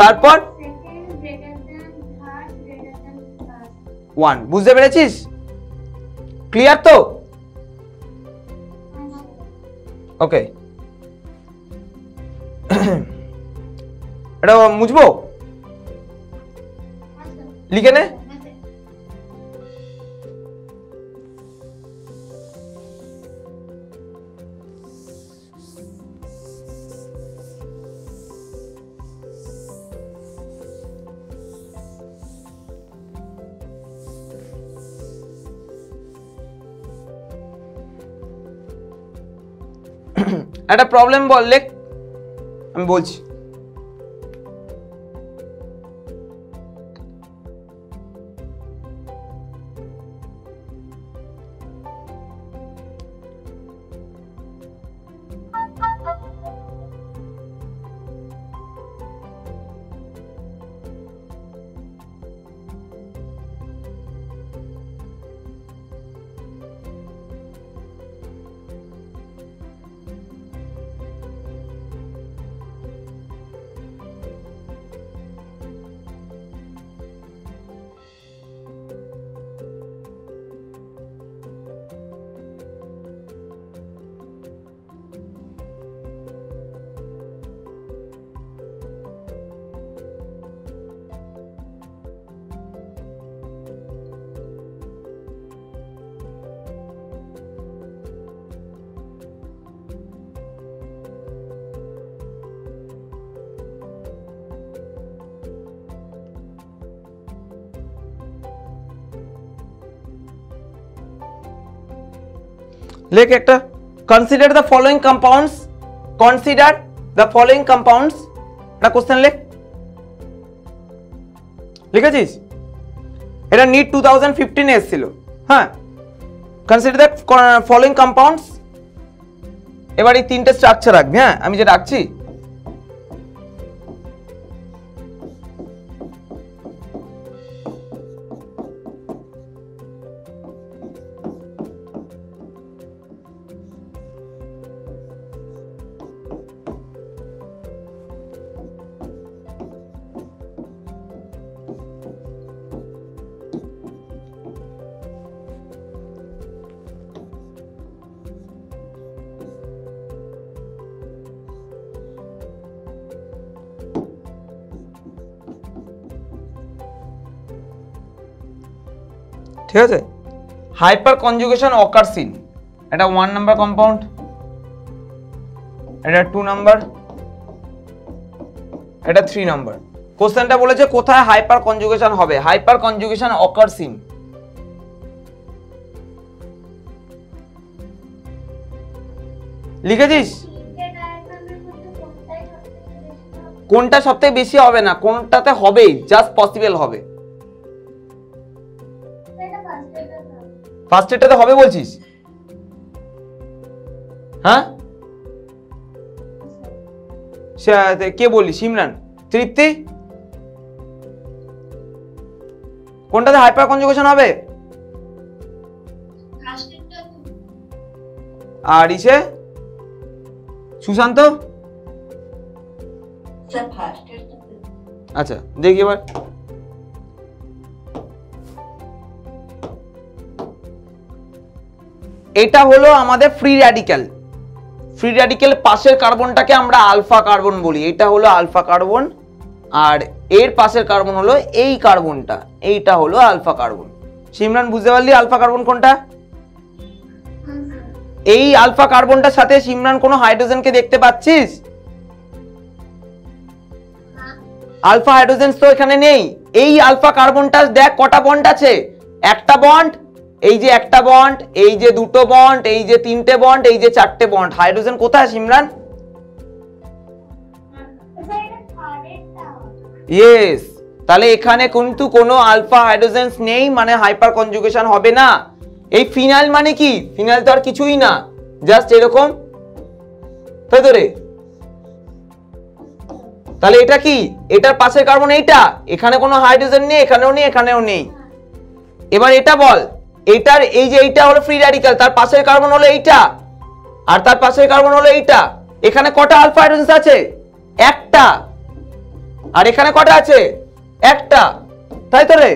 তারপর
Second greater than, third greater than first।
1। বুঝতে পেরেছিস? ক্লিয়ার তো? ওকে, এটা মুছবো, লিখে নে। একটা প্রবলেম বল, লেখ, আমি বলছি। লেখ একটা, consider the following compounds, consider the following compounds, একটা কোশ্চেন লেখ। লিখেছিস? এটা নিট 2015 এ এসেছিল। হ্যাঁ, কনসিডার দ্য ফলোইং কম্পাউন্ডস। এবার এই 3টে স্ট্রাকচার রাখবি। হ্যাঁ, আমি যেটা রাখছি, ঠিক আছে? হাইপার কনজুগেশন অকার্স ইন, এটা 1 নাম্বার কম্পাউন্ড, এটা 2 নাম্বার, এটা 3 নাম্বার কোশ্চেনটা বলেছে কোথায় হাইপার কনজুগেশন হবে হাইপার কনজুগেশন অকার্স ইন লিখেছিস কোনটা সবথেকে বেশি হবে না কোনটাতে হবে জাস্ট পসিবল হবে ফার্স্ট এটাতে হবে বলছিস হ্যাঁ কে বললি সিমরান তৃপ্তি কোনটাতে হাইপার কনজুগেশন হবে আর ইসে সুশান্ত আচ্ছা দেখি এবার এটা হলো আমাদের ফ্রি র্যাডিক্যাল পাশের কার্বনটাকে আমরা আলফা কার্বন বলি এটা হলো আলফা কার্বন আর এর পাশের কার্বন হলো এই কার্বনটা এইটা হলো আলফা কার্বন সিমরান বুঝতে পারলি আলফা কার্বন কোনটা এই আলফা কার্বনটার সাথে সিমরান কোনো হাইড্রোজেনকে দেখতে পাচ্ছিস আলফা হাইড্রোজেন তো এখানে নেই এই আলফা কার্বনটা দেখ কটা বন্ড আছে একটা বন্ড এই যে একটা বন্ড এই যে দুটো বন্ড এই যে তিনটে বন্ড এই যে চারটে বন্ড হাইড্রোজেন কোথায় সিমরান ইয়েস তাহলে এখানে কিন্তু কোনো আলফা হাইড্রোজেন নেই মানে হাইপার কনজুগেশন হবে না এই ফিনাইল মানে কি ফিনাইল তো আর কিছুই না জাস্ট এরকম তাই তো রে তাহলে এটা কি এটার পাশের কার্বন এইটা এখানে কোনো হাইড্রোজেন নেই এখানেও নেই এখানেও নেই এবার এটা বল এটার এই যে এইটা হলো ফ্রি র্যাডিক্যাল তার পাশের কার্বন হলো এইটা আর তার পাশের কার্বন হলো এইটা এখানে কটা আলফা হাইড্রোজেন আছে একটা আর এখানে কটা আছে একটা তাই তো রে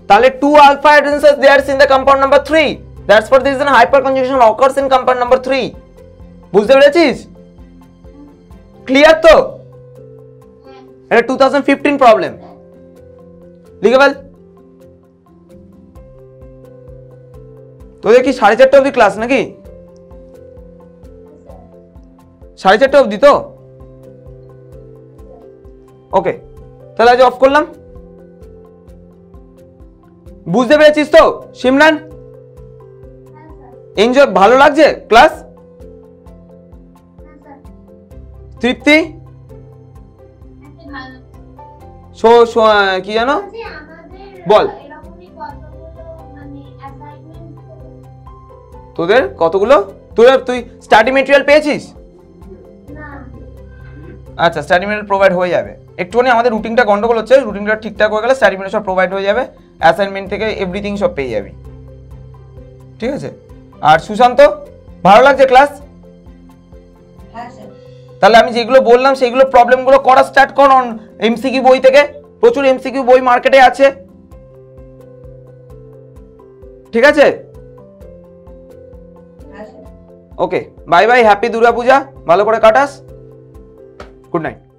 তাহলে 2 alpha hydrogens are there in the compound number 3 that's for this reason hyperconjugation occurs in compound number 3 বুঝতে পেরেছিস ক্লিয়ার তো এটা 2015 প্রবলেম লিখে ফেল তোদের কি 4:30 অবধি ক্লাস নাকি 4:30 অবধি তো ওকে তাহলে আজ অফ করলাম বুঝতে পেরেছিস তো সিমরান এনজয় ভালো লাগছে ক্লাস তৃপ্তি কি জানো বল তোদের কতগুলো তুই স্টাডি মেটেরিয়াল পেয়েছিস আচ্ছা স্টাডি মেটেরিয়াল প্রোভাইড হয়ে যাবে একটুখানি আমাদের রুটিনটা গন্ডগোল হচ্ছে রুটিনটা ঠিকঠাক হয়ে গেলে স্টাডি মেটেরিয়াল সব প্রোভাইড হয়ে যাবে অ্যাসাইনমেন্ট থেকে এভরিথিং সব পেয়ে যাবি ঠিক আছে আর সুশান্ত ভালো লাগছে ক্লাস তাহলে আমি যেগুলো বললাম সেইগুলো প্রবলেমগুলো করা স্টার্ট কর এমসিকিউ বই থেকে প্রচুর এমসিকিউ বই মার্কেটে আছে ঠিক আছে okay bye bye happy Durga Puja ভালো করে কাটাস গুড নাইট